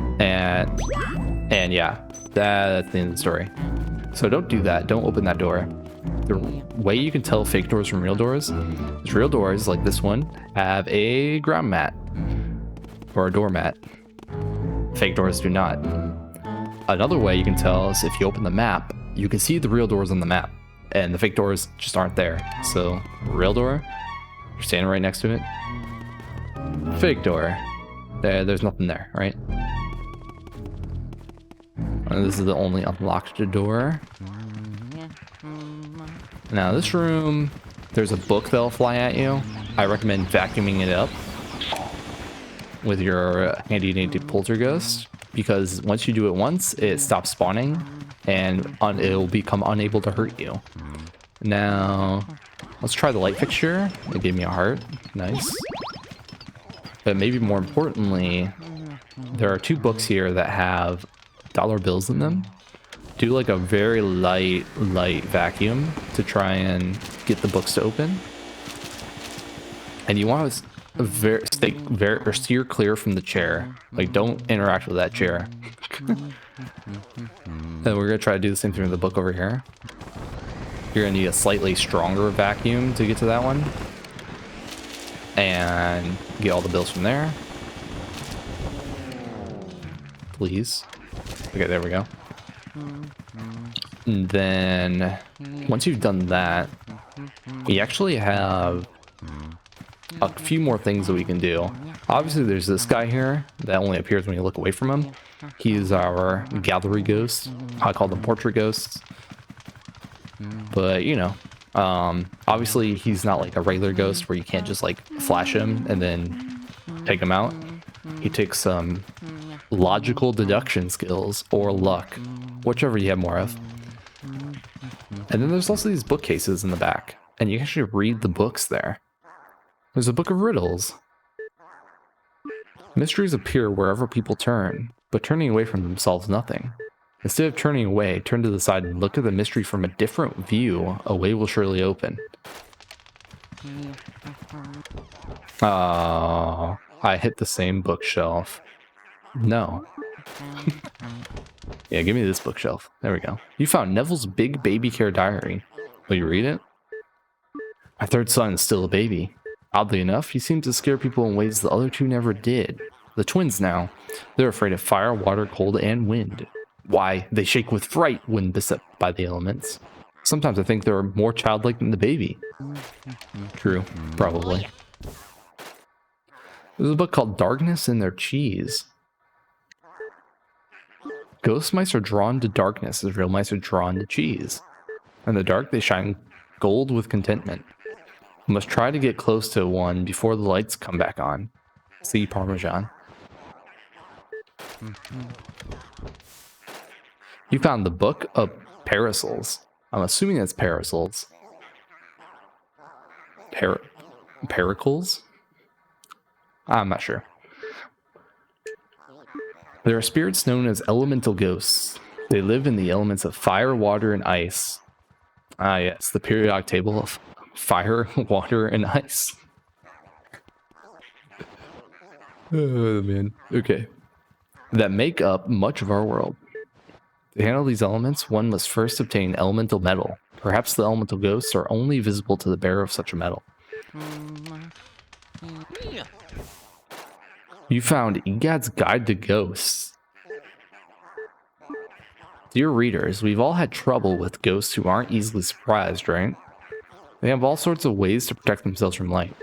And yeah, that's the end of the story. So don't do that. Don't open that door. The way you can tell fake doors from real doors is real doors, like this one, have a ground mat or a doormat. Fake doors do not. Another way you can tell is if you open the map, you can see the real doors on the map, and the fake doors just aren't there. So, real door, you're standing right next to it. Fake door, there's nothing there, right? And this is the only unlocked door. Now, this room, there's a book that'll fly at you. I recommend vacuuming it up. with your handy dandy poltergeist, because once you do it once, it stops spawning and it'll become unable to hurt you. Now, let's try the light fixture. It gave me a heart. Nice. But maybe more importantly, there are 2 books here that have dollar bills in them. Do like a very light vacuum to try and get the books to open. And you want to steer clear from the chair. Like, don't interact with that chair. And we're gonna try to do the same thing with the book over here. You're gonna need a slightly stronger vacuum to get to that one. And get all the bills from there. Please. Okay, there we go. And then once you've done that, we actually have a few more things that we can do. Obviously, there's this guy here that only appears when you look away from him. He's our gallery ghost. I call them portrait ghosts. But, you know, obviously he's not like a regular ghost where you can't just like flash him and then take him out. He takes some logical deduction skills or luck, whichever you have more of. And then there's also these bookcases in the back, and you can actually read the books there. There's a book of riddles. Mysteries appear wherever people turn, but turning away from them solves nothing. Instead of turning away, turn to the side and look at the mystery from a different view. A way will surely open. Oh, I hit the same bookshelf. No. Yeah, give me this bookshelf. There we go. You found Neville's Big Baby Care Diary. Will you read it? My third son is still a baby. Oddly enough, he seems to scare people in ways the other 2 never did. The twins now. They're afraid of fire, water, cold, and wind. Why, they shake with fright when beset by the elements. Sometimes I think they're more childlike than the baby. True, probably. There's a book called Darkness in Their Cheese. Ghost mice are drawn to darkness as real mice are drawn to cheese. In the dark, they shine gold with contentment. You must try to get close to one before the lights come back on. See Parmesan. You found the Book of Parasols. I'm assuming that's parasols. Pericles? I'm not sure. There are spirits known as elemental ghosts. They live in the elements of fire, water, and ice. Ah, yes, the periodic table of fire, water, and ice. Oh, man. Okay. That make up much of our world. To handle these elements, one must first obtain elemental metal. Perhaps the elemental ghosts are only visible to the bearer of such a metal. You found Egad's Guide to Ghosts. Dear readers, we've all had trouble with ghosts who aren't easily surprised, right? They have all sorts of ways to protect themselves from light.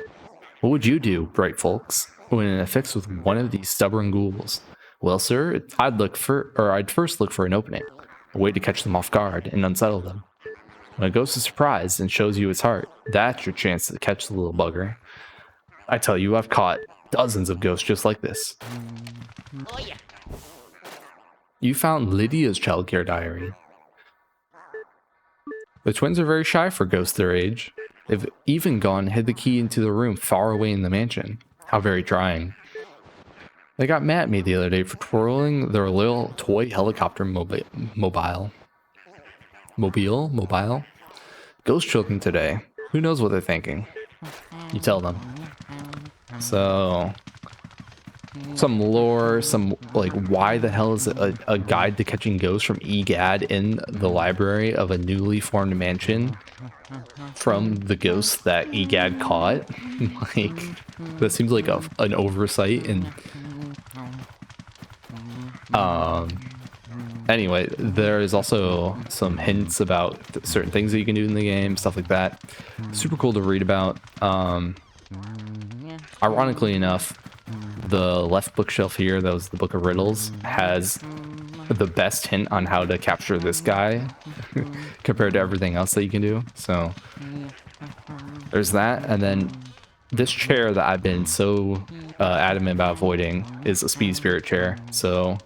What would you do, bright folks, when in a fix with one of these stubborn ghouls? Well, sir, I'd first look for an opening, a way to catch them off guard and unsettle them. When a ghost is surprised and shows you its heart, that's your chance to catch the little bugger. I tell you, I've caught dozens of ghosts just like this. Oh, yeah. You found Lydia's childcare diary. The twins are very shy for ghosts their age. They've even gone and hid the key into the room far away in the mansion. How very trying. They got mad at me the other day for twirling their little toy helicopter mobile. Ghost children today. Who knows what they're thinking? You tell them. So, some lore, some like why the hell is a guide to catching ghosts from Egad in the library of a newly formed mansion from the ghosts that Egad caught? Like, that seems like an oversight. And anyway, there is also some hints about certain things that you can do in the game, stuff like that. Super cool to read about. Ironically enough, the left bookshelf here, that was the Book of Riddles, has the best hint on how to capture this guy compared to everything else that you can do. So there's that, and then this chair that I've been so adamant about avoiding is a speed spirit chair. So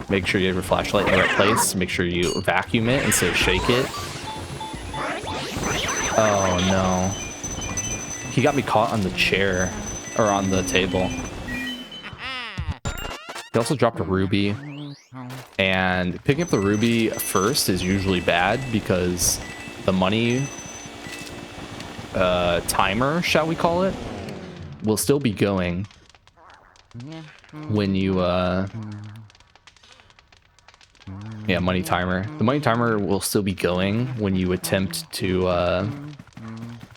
make sure you have your flashlight in the right place. Make sure you vacuum it instead of shake it. Oh no. He got me caught on the chair, or on the table. He also dropped a ruby. And picking up the ruby first is usually bad because the money timer, shall we call it, will still be going when you yeah, money timer. The money timer will still be going when you attempt to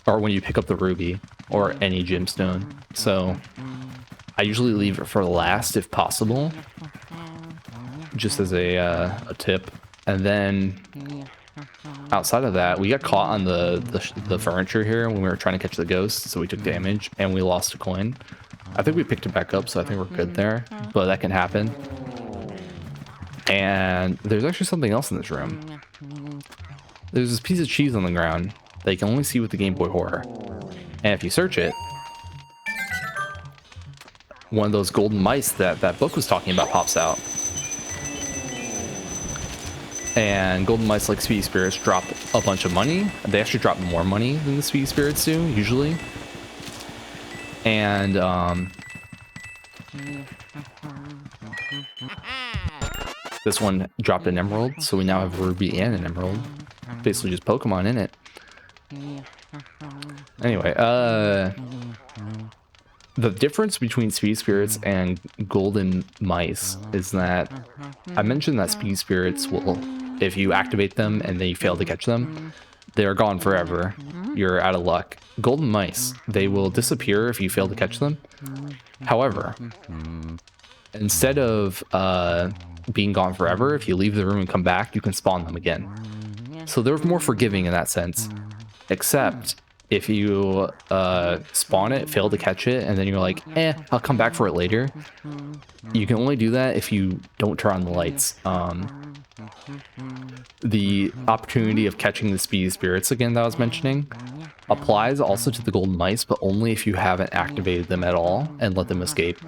or when you pick up the ruby or any gemstone. So I usually leave it for last if possible, just as a tip. And then outside of that, we got caught on the furniture here when we were trying to catch the ghost, so we took damage and we lost a coin. I think we picked it back up, so I think we're good there, but that can happen. And there's actually something else in this room. There's this piece of cheese on the ground that you can only see with the Game Boy Horror. And if you search it, one of those golden mice that book was talking about pops out. And golden mice, like speedy spirits, drop a bunch of money. They actually drop more money than the speedy spirits do, usually. And this one dropped an emerald, so we now have a ruby and an emerald. Basically just Pokemon in it. Anyway, the difference between speed spirits and golden mice is that I mentioned that speed spirits will, if you activate them and then you fail to catch them, they're gone forever. You're out of luck. Golden mice, they will disappear if you fail to catch them. However, instead of being gone forever, if you leave the room and come back, you can spawn them again. So they're more forgiving in that sense. Except if you spawn it, fail to catch it, and then you're like, I'll come back for it later. You can only do that if you don't turn on the lights. The opportunity of catching the speedy spirits again that I was mentioning applies also to the golden mice, but only if you haven't activated them at all and let them escape.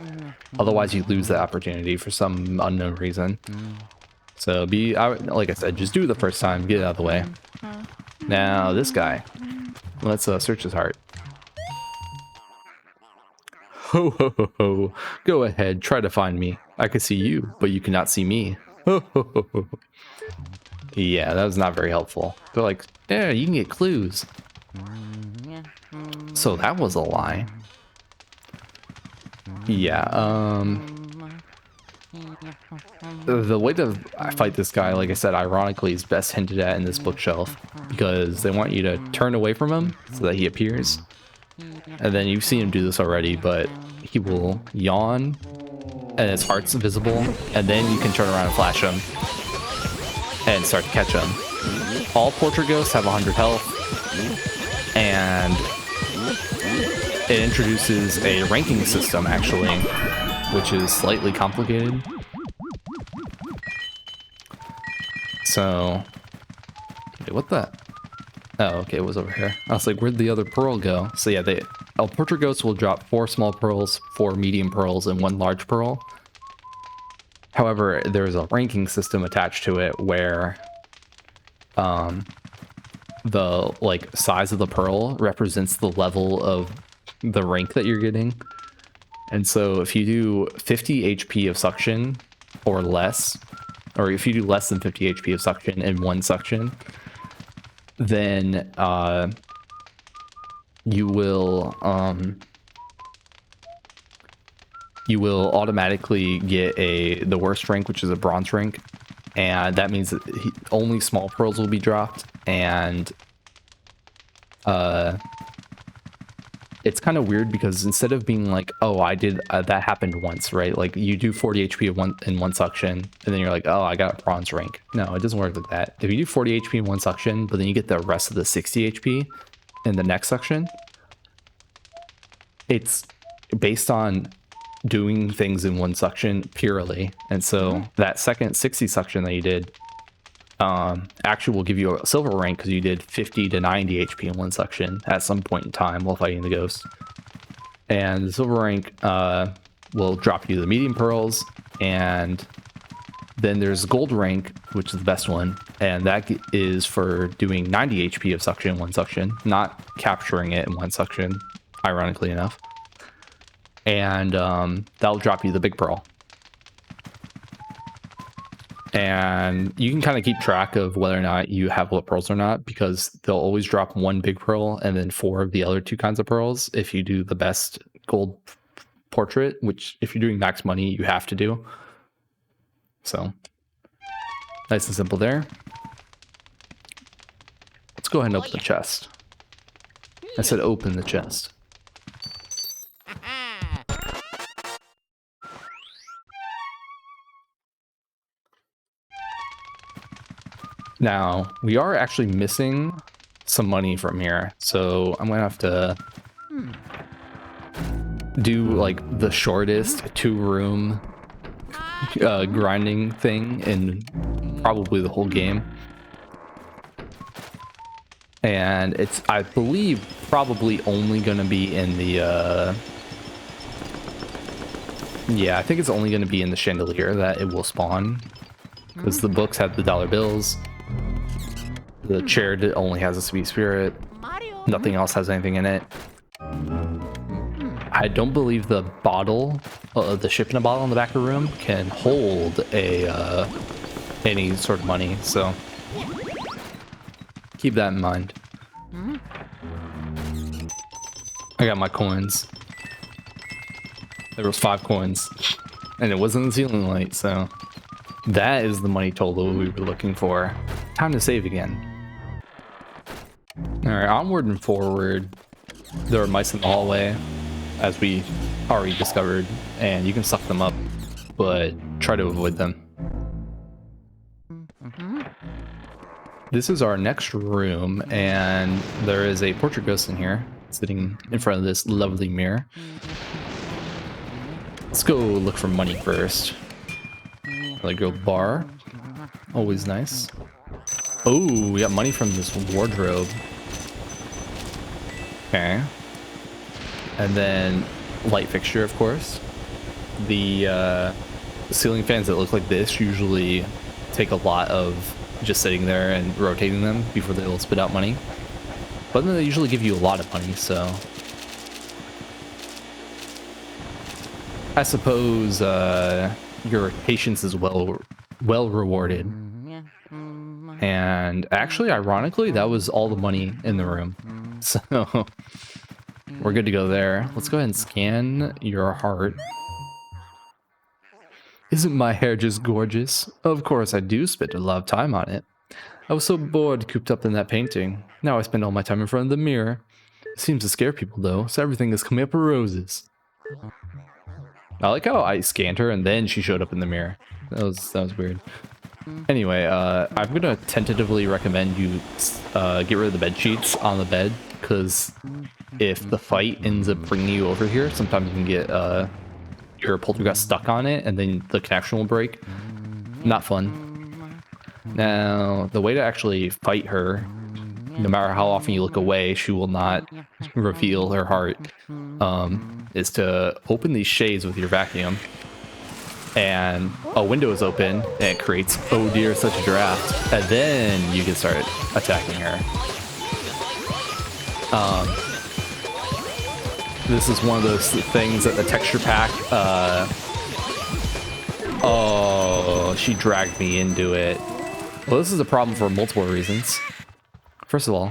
Otherwise, you lose that opportunity for some unknown reason. So like I said, just do it the first time, get it out of the way. Now, this guy. Let's search his heart. Ho ho ho ho. Go ahead, try to find me. I can see you, but you cannot see me. Ho ho ho ho. Yeah, that was not very helpful. They're like, yeah, you can get clues. So that was a lie. Yeah, the way to fight this guy, like I said, ironically, is best hinted at in this bookshelf, because they want you to turn away from him so that he appears. And then you've seen him do this already, but he will yawn and his heart's visible, and then you can turn around and flash him and start to catch him. All portrait ghosts have 100 health, and it introduces a ranking system, actually, which is slightly complicated. So, wait, what the? Oh, okay, it was over here. I was like, where'd the other pearl go? So yeah, portrait ghosts will drop 4 small pearls, 4 medium pearls, and 1 large pearl. However, there's a ranking system attached to it where the size of the pearl represents the level of the rank that you're getting. And so if you do 50 HP of suction or less, or if you do less than 50 HP of suction in 1 suction, then you will automatically get the worst rank, which is a bronze rank, and that means that only small pearls will be dropped. And it's kind of weird because instead of being like, oh, I did that happened once, right? Like you do 40 HP in one suction, and then you're like, oh, I got a bronze rank. No, it doesn't work like that. If you do 40 HP in 1 suction, but then you get the rest of the 60 HP in the next suction, it's based on doing things in 1 suction purely. And so that second 60 suction that you did actually will give you a silver rank because you did 50 to 90 HP in 1 suction at some point in time while fighting the ghost. And the silver rank will drop you the medium pearls, and then there's gold rank, which is the best one, and that is for doing 90 HP of suction in one suction, not capturing it in one suction, ironically enough. And that'll drop you the big pearl. And you can kind of keep track of whether or not you have what pearls or not, because they'll always drop one big pearl and then 4 of the other 2 kinds of pearls if you do the best gold portrait, which if you're doing max money, you have to do. So nice and simple there. Let's go ahead and open the chest. I said open the chest. Now, we are actually missing some money from here, so I'm gonna have to do like the shortest 2-room grinding thing in probably the whole game. And it's, I believe, probably only gonna be in the yeah, I think it's only gonna be in the chandelier that it will spawn, because the books have the dollar bills. The chair only has a sweet spirit. Nothing else has anything in it. I don't believe the bottle, the ship in a bottle in the back of the room can hold a any sort of money, so keep that in mind. I got my coins. There was 5 coins, and it wasn't the ceiling light, so that is the money total we were looking for. Time to save again. Alright, onward and forward. There are mice in the hallway, as we already discovered, and you can suck them up, but try to avoid them. This is our next room, and there is a portrait ghost in here, sitting in front of this lovely mirror. Let's go look for money first. Like gold bar. Always nice. Oh, we got money from this wardrobe. Okay. And then light fixture, of course. The ceiling fans that look like this usually take a lot of just sitting there and rotating them before they'll spit out money. But then they usually give you a lot of money, so I suppose your patience is well rewarded. And actually, ironically, that was all the money in the room. So we're good to go there. Let's go ahead and scan your heart. Isn't my hair just gorgeous? Of course I do spend a lot of time on it. I was so bored cooped up in that painting. Now I spend all my time in front of the mirror. It seems to scare people though, so everything is coming up with roses. I like how I scanned her and then she showed up in the mirror. That was weird. Anyway, I'm gonna tentatively recommend you get rid of the bed sheets on the bed, because if the fight ends up bringing you over here, sometimes you can get your poltergeist stuck on it, and then the connection will break. Not fun. Now, the way to actually fight her, no matter how often you look away, she will not reveal her heart, is to open these shades with your vacuum. And a window is open, and it creates, oh dear, such a draft. And then you can start attacking her. This is one of those things that the texture pack, oh, she dragged me into it. Well, this is a problem for multiple reasons. First of all,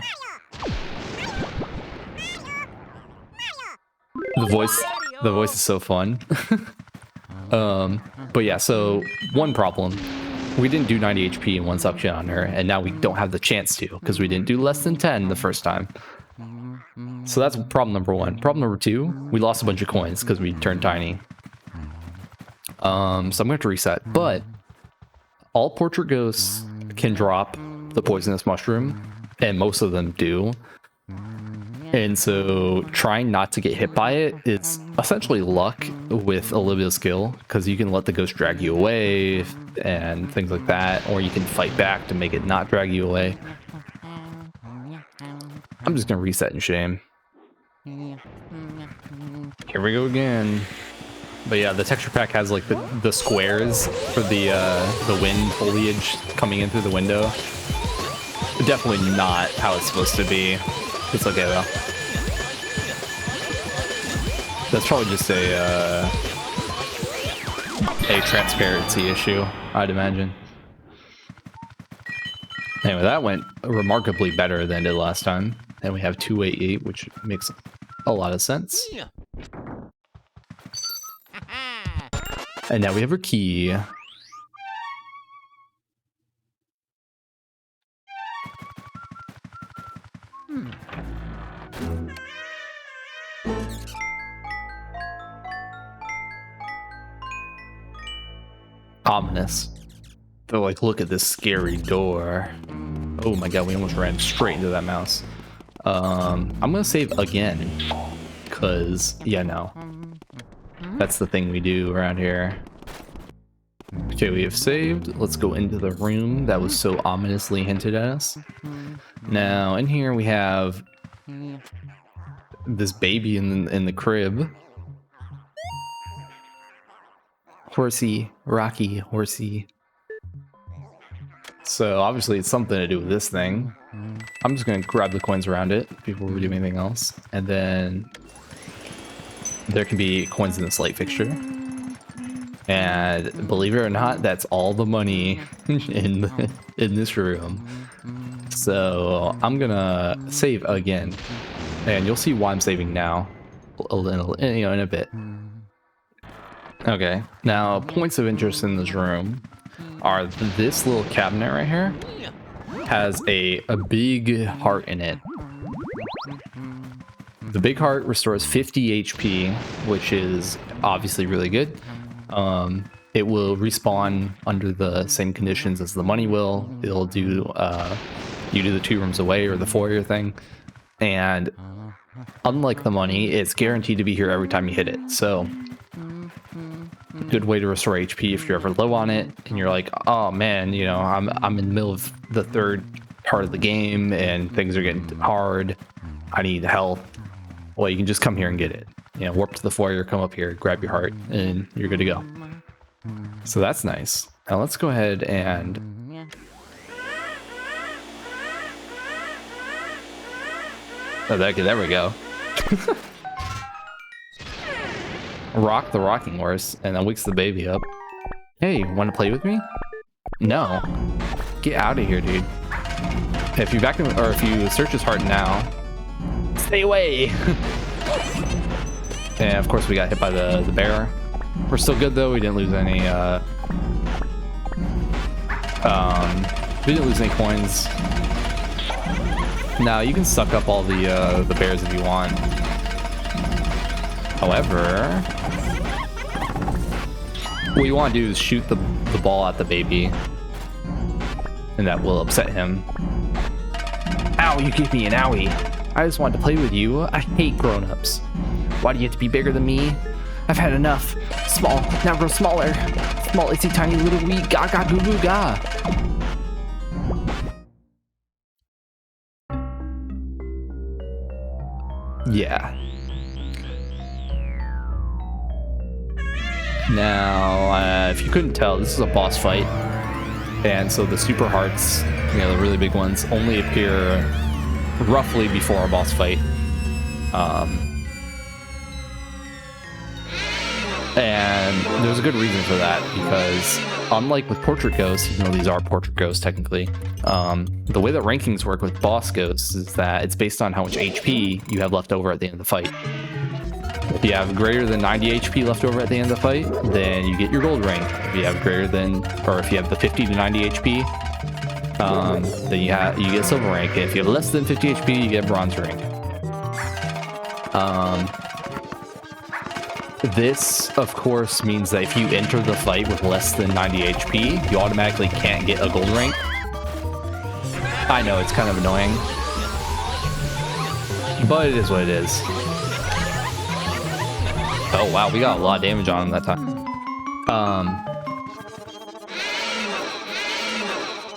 the voice is so fun. But yeah, so one problem, we didn't do 90 HP in one suction on her, and now we don't have the chance to, because we didn't do less than 10 the first time. So that's problem number 1. Problem number 2, we lost a bunch of coins because we turned tiny. So I'm going to have to reset, but all portrait ghosts can drop the poisonous mushroom, and most of them do. And so trying not to get hit by it is essentially luck with a little bit of skill, because you can let the ghost drag you away and things like that, or you can fight back to make it not drag you away. I'm just going to reset in shame. Here we go again. But yeah, the texture pack has like the squares for the wind foliage coming in through the window. Definitely not how it's supposed to be. It's okay though. That's probably just a transparency issue, I'd imagine. Anyway, that went remarkably better than it did last time. And we have 288, which makes a lot of sense. And now we have our key. Ominous. They're like, look at this scary door. Oh my god, we almost ran straight into that mouse. I'm gonna save again. Cause, yeah, no. That's the thing we do around here. Okay, we have saved. Let's go into the room that was so ominously hinted at us. Now, in here we have this baby in the crib. Horsey, Rocky, horsey. So obviously it's something to do with this thing. I'm just gonna grab the coins around it before we do anything else. And then there can be coins in this light fixture. And believe it or not, that's all the money in this room. So I'm gonna save again. And you'll see why I'm saving now. In a bit. Okay, now points of interest in this room are this little cabinet right here has a big heart in it. The big heart restores 50 HP, which is obviously really good. It will respawn under the same conditions as the money will. It'll do, you do the 2 rooms away or the foyer thing. And unlike the money, it's guaranteed to be here every time you hit it. So good way to restore HP if you're ever low on it and you're like, oh man, you know, I'm in the middle of the 3rd part of the game and things are getting hard. I need health. Well, you can just come here and get it. You know, warp to the foyer, come up here, grab your heart, and you're good to go. So that's nice. Now let's go ahead and there we go. Rock the rocking horse, and that wakes the baby up. Hey, want to play with me? No. Get out of here, dude. If you if you search his heart now, stay away. And of course we got hit by the bear. We're still good though. We didn't lose any. We didn't lose any coins. Now you can suck up all the bears if you want. However, what you want to do is shoot the ball at the baby, and that will upset him. Ow, you gave me an owie. I just wanted to play with you. I hate grown-ups. Why do you have to be bigger than me? I've had enough. Small, now grow smaller. Small, itsy tiny little wee gaga goo goo ga. Yeah. Now, if you couldn't tell, this is a boss fight. And so the super hearts, you know, the really big ones, only appear roughly before a boss fight. And there's a good reason for that, because unlike with portrait ghosts, even though these are portrait ghosts technically, the way that rankings work with boss ghosts is that it's based on how much HP you have left over at the end of the fight. If you have greater than 90 HP left over at the end of the fight, then you get your gold rank. If you have greater than, or if you have the 50 to 90 HP, then you get silver rank. And if you have less than 50 HP, you get bronze rank. This, of course, means that if you enter the fight with less than 90 HP, you automatically can't get a gold rank. I know, it's kind of annoying, but it is what it is. Oh wow, we got a lot of damage on him that time.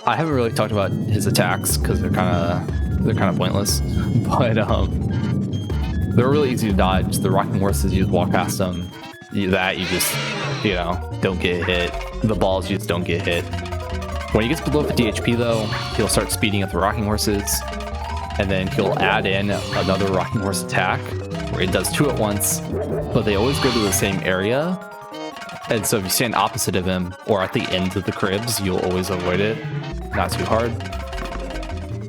I haven't really talked about his attacks because they're kind of pointless. But They're really easy to dodge. The rocking horses, you just walk past them. You just, you know, don't get hit. The balls, you just don't get hit. When he gets below 50 HP though, he'll start speeding up the rocking horses. And then he'll add in another rocking horse attack where it does 2 at once, but they always go to the same area. And so if you stand opposite of him or at the end of the cribs, you'll always avoid it. Not too hard.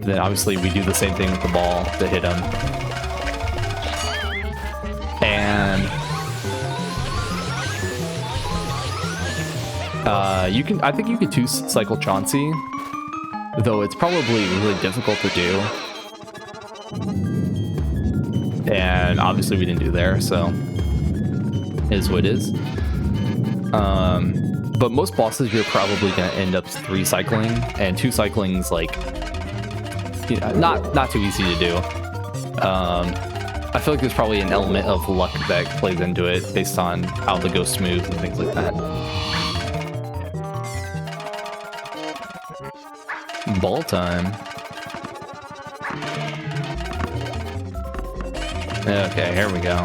Then obviously we do the same thing with the ball to hit him. And I think you could 2-cycle Chauncey, though it's probably really difficult to do. And obviously we didn't do there, so it is what it is. But most bosses you're probably gonna end up 3-cycling, and 2-cycling's like, you know, not too easy to do. I feel like there's probably an element of luck that plays into it based on how the ghost moves and things like that. Ball time. Okay, here we go.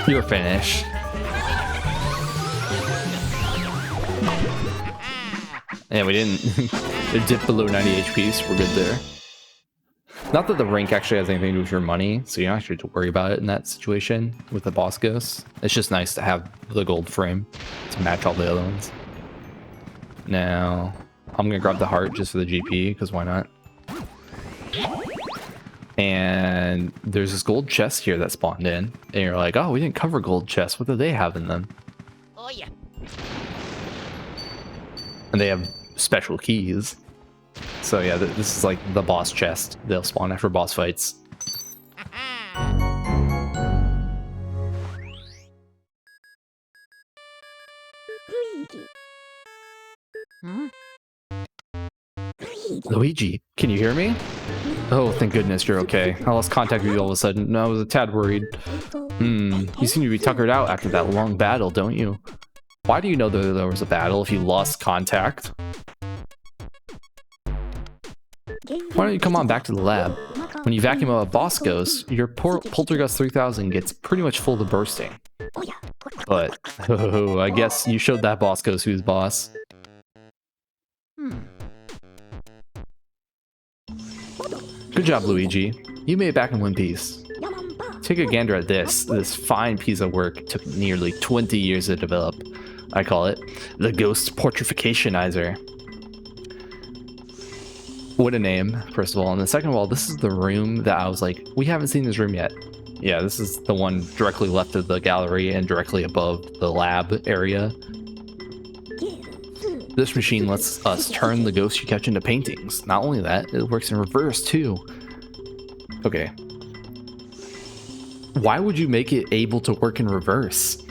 You're finished. Yeah, we didn't dip below 90 HP, so we're good there. Not that the rank actually has anything to do with your money, so you don't actually have to worry about it in that situation with the boss ghosts. It's just nice to have the gold frame to match all the other ones. Now, I'm gonna grab the heart just for the GP, because why not? And there's this gold chest here that spawned in, and you're like, oh, we didn't cover gold chests. What do they have in them? Oh yeah. And they have special keys. So yeah, this is like the boss chest. They'll spawn after boss fights. Luigi, can you hear me? Oh, thank goodness you're okay. I lost contact with you all of a sudden. No, I was a tad worried. You seem to be tuckered out after that long battle, don't you? Why do you know that there was a battle if you lost contact? Why don't you come on back to the lab? When you vacuum up a boss ghost, your Poltergust 3000 gets pretty much full to bursting. But, oh, I guess you showed that boss ghost who's boss. Good job, Luigi. You made it back in one piece. Take a gander at this. This fine piece of work took nearly 20 years to develop. I call it the Ghost Portrificationizer. What a name, first of all. And then second of all, this is the room that I was like, we haven't seen this room yet. Yeah, this is the one directly left of the gallery and directly above the lab area. This machine lets us turn the ghosts you catch into paintings. Not only that, it works in reverse too. Okay. Why would you make it able to work in reverse?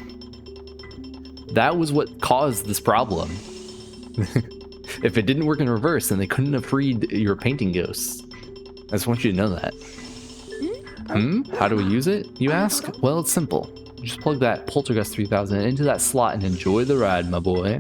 That was what caused this problem. If it didn't work in reverse, then they couldn't have freed your painting ghosts. I just want you to know that. How do we use it, you ask? Well, it's simple. Just plug that Poltergust 3000 into that slot and enjoy the ride, my boy.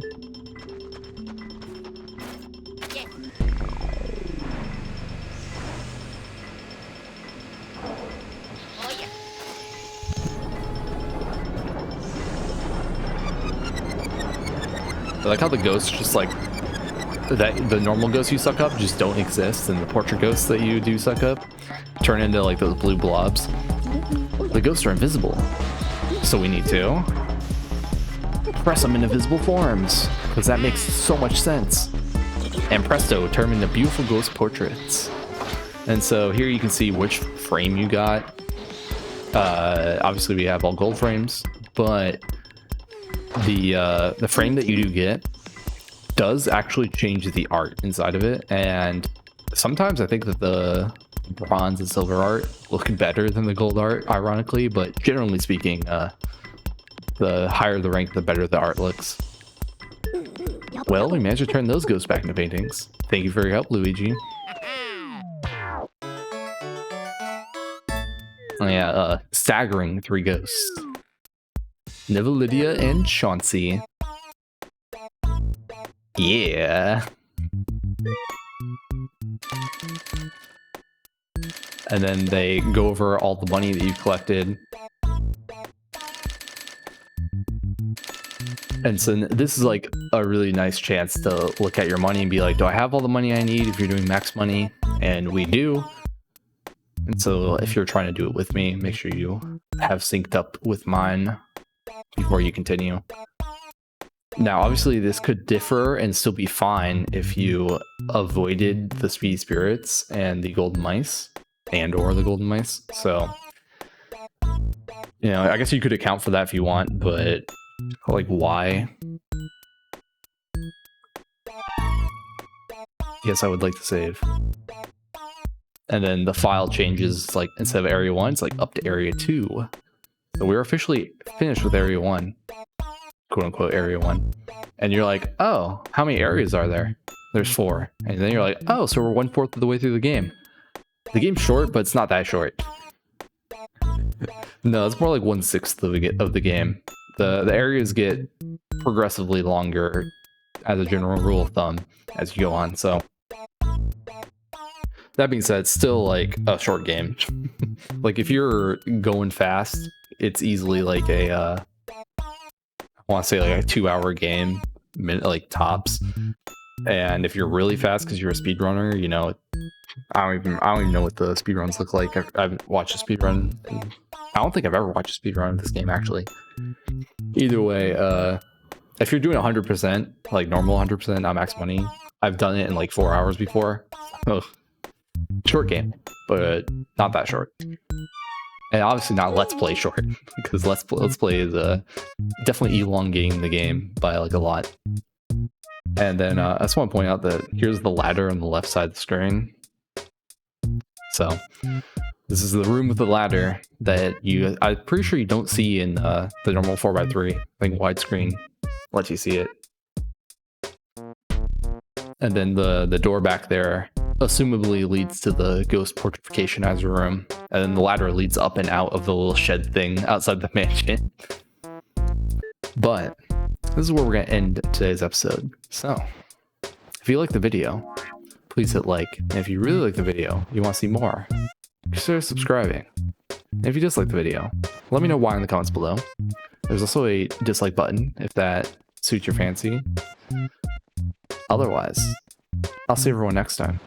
I like how the ghosts just like the normal ghosts you suck up just don't exist, and the portrait ghosts that you do suck up turn into like those blue blobs. The ghosts are invisible, so we need to press them into visible forms, because that makes so much sense. And presto, turn them into beautiful ghost portraits. And so here you can see which frame you got. Obviously we have all gold frames, but the frame that you do get does actually change the art inside of it, and sometimes I think that the bronze and silver art look better than the gold art, ironically, but generally speaking, the higher the rank, the better the art looks. Well, we managed to turn those ghosts back into paintings. Thank you for your help, Luigi. Oh yeah, staggering 3 ghosts. Neva, Lydia, and Chauncey. Yeah. and then they go over all the money that you collected. And so this is like a really nice chance to look at your money and be like, do I have all the money I need if you're doing max money? And we do. And so if you're trying to do it with me, make sure you have synced up with mine before you continue. Now, obviously, this could differ and still be fine if you avoided the speedy spirits and the golden mice or the golden mice. So, you know, I guess you could account for that if you want, but like, why? Yes, I would like to save. And then the file changes, like, instead of area 1, it's like up to area 2. So we're officially finished with area 1. Quote unquote area 1. And you're like, oh, how many areas are there? There's 4. And then you're like, oh, so we're 1/4 of the way through the game. The game's short, but it's not that short. No, it's more like 1/6 of the game. The areas get progressively longer as a general rule of thumb as you go on. So that being said, it's still like a short game. Like if you're going fast, it's easily like a I want to say like a 2-hour game, like tops. And if you're really fast because you're a speedrunner, you know, I don't even know what the speedruns look like. I haven't watched a speedrun. I don't think I've ever watched a speedrun of this game actually. Either way, if you're doing 100%, like normal 100%, not max money, I've done it in like 4 hours before. Ugh. Short game, but not that short. And obviously not Let's Play short, because Let's Play is definitely elongating the game by like a lot. And then I just want to point out that here's the ladder on the left side of the screen. So this is the room with the ladder that I'm pretty sure you don't see in the normal 4x3. I think widescreen lets you see it. And then the door back there assumably leads to the ghost portrification room. And then the ladder leads up and out of the little shed thing outside the mansion. But this is where we're going to end today's episode. So if you like the video, please hit like. And if you really like the video, you want to see more, consider subscribing. And if you dislike the video, let me know why in the comments below. There's also a dislike button if that suits your fancy. Otherwise, I'll see everyone next time.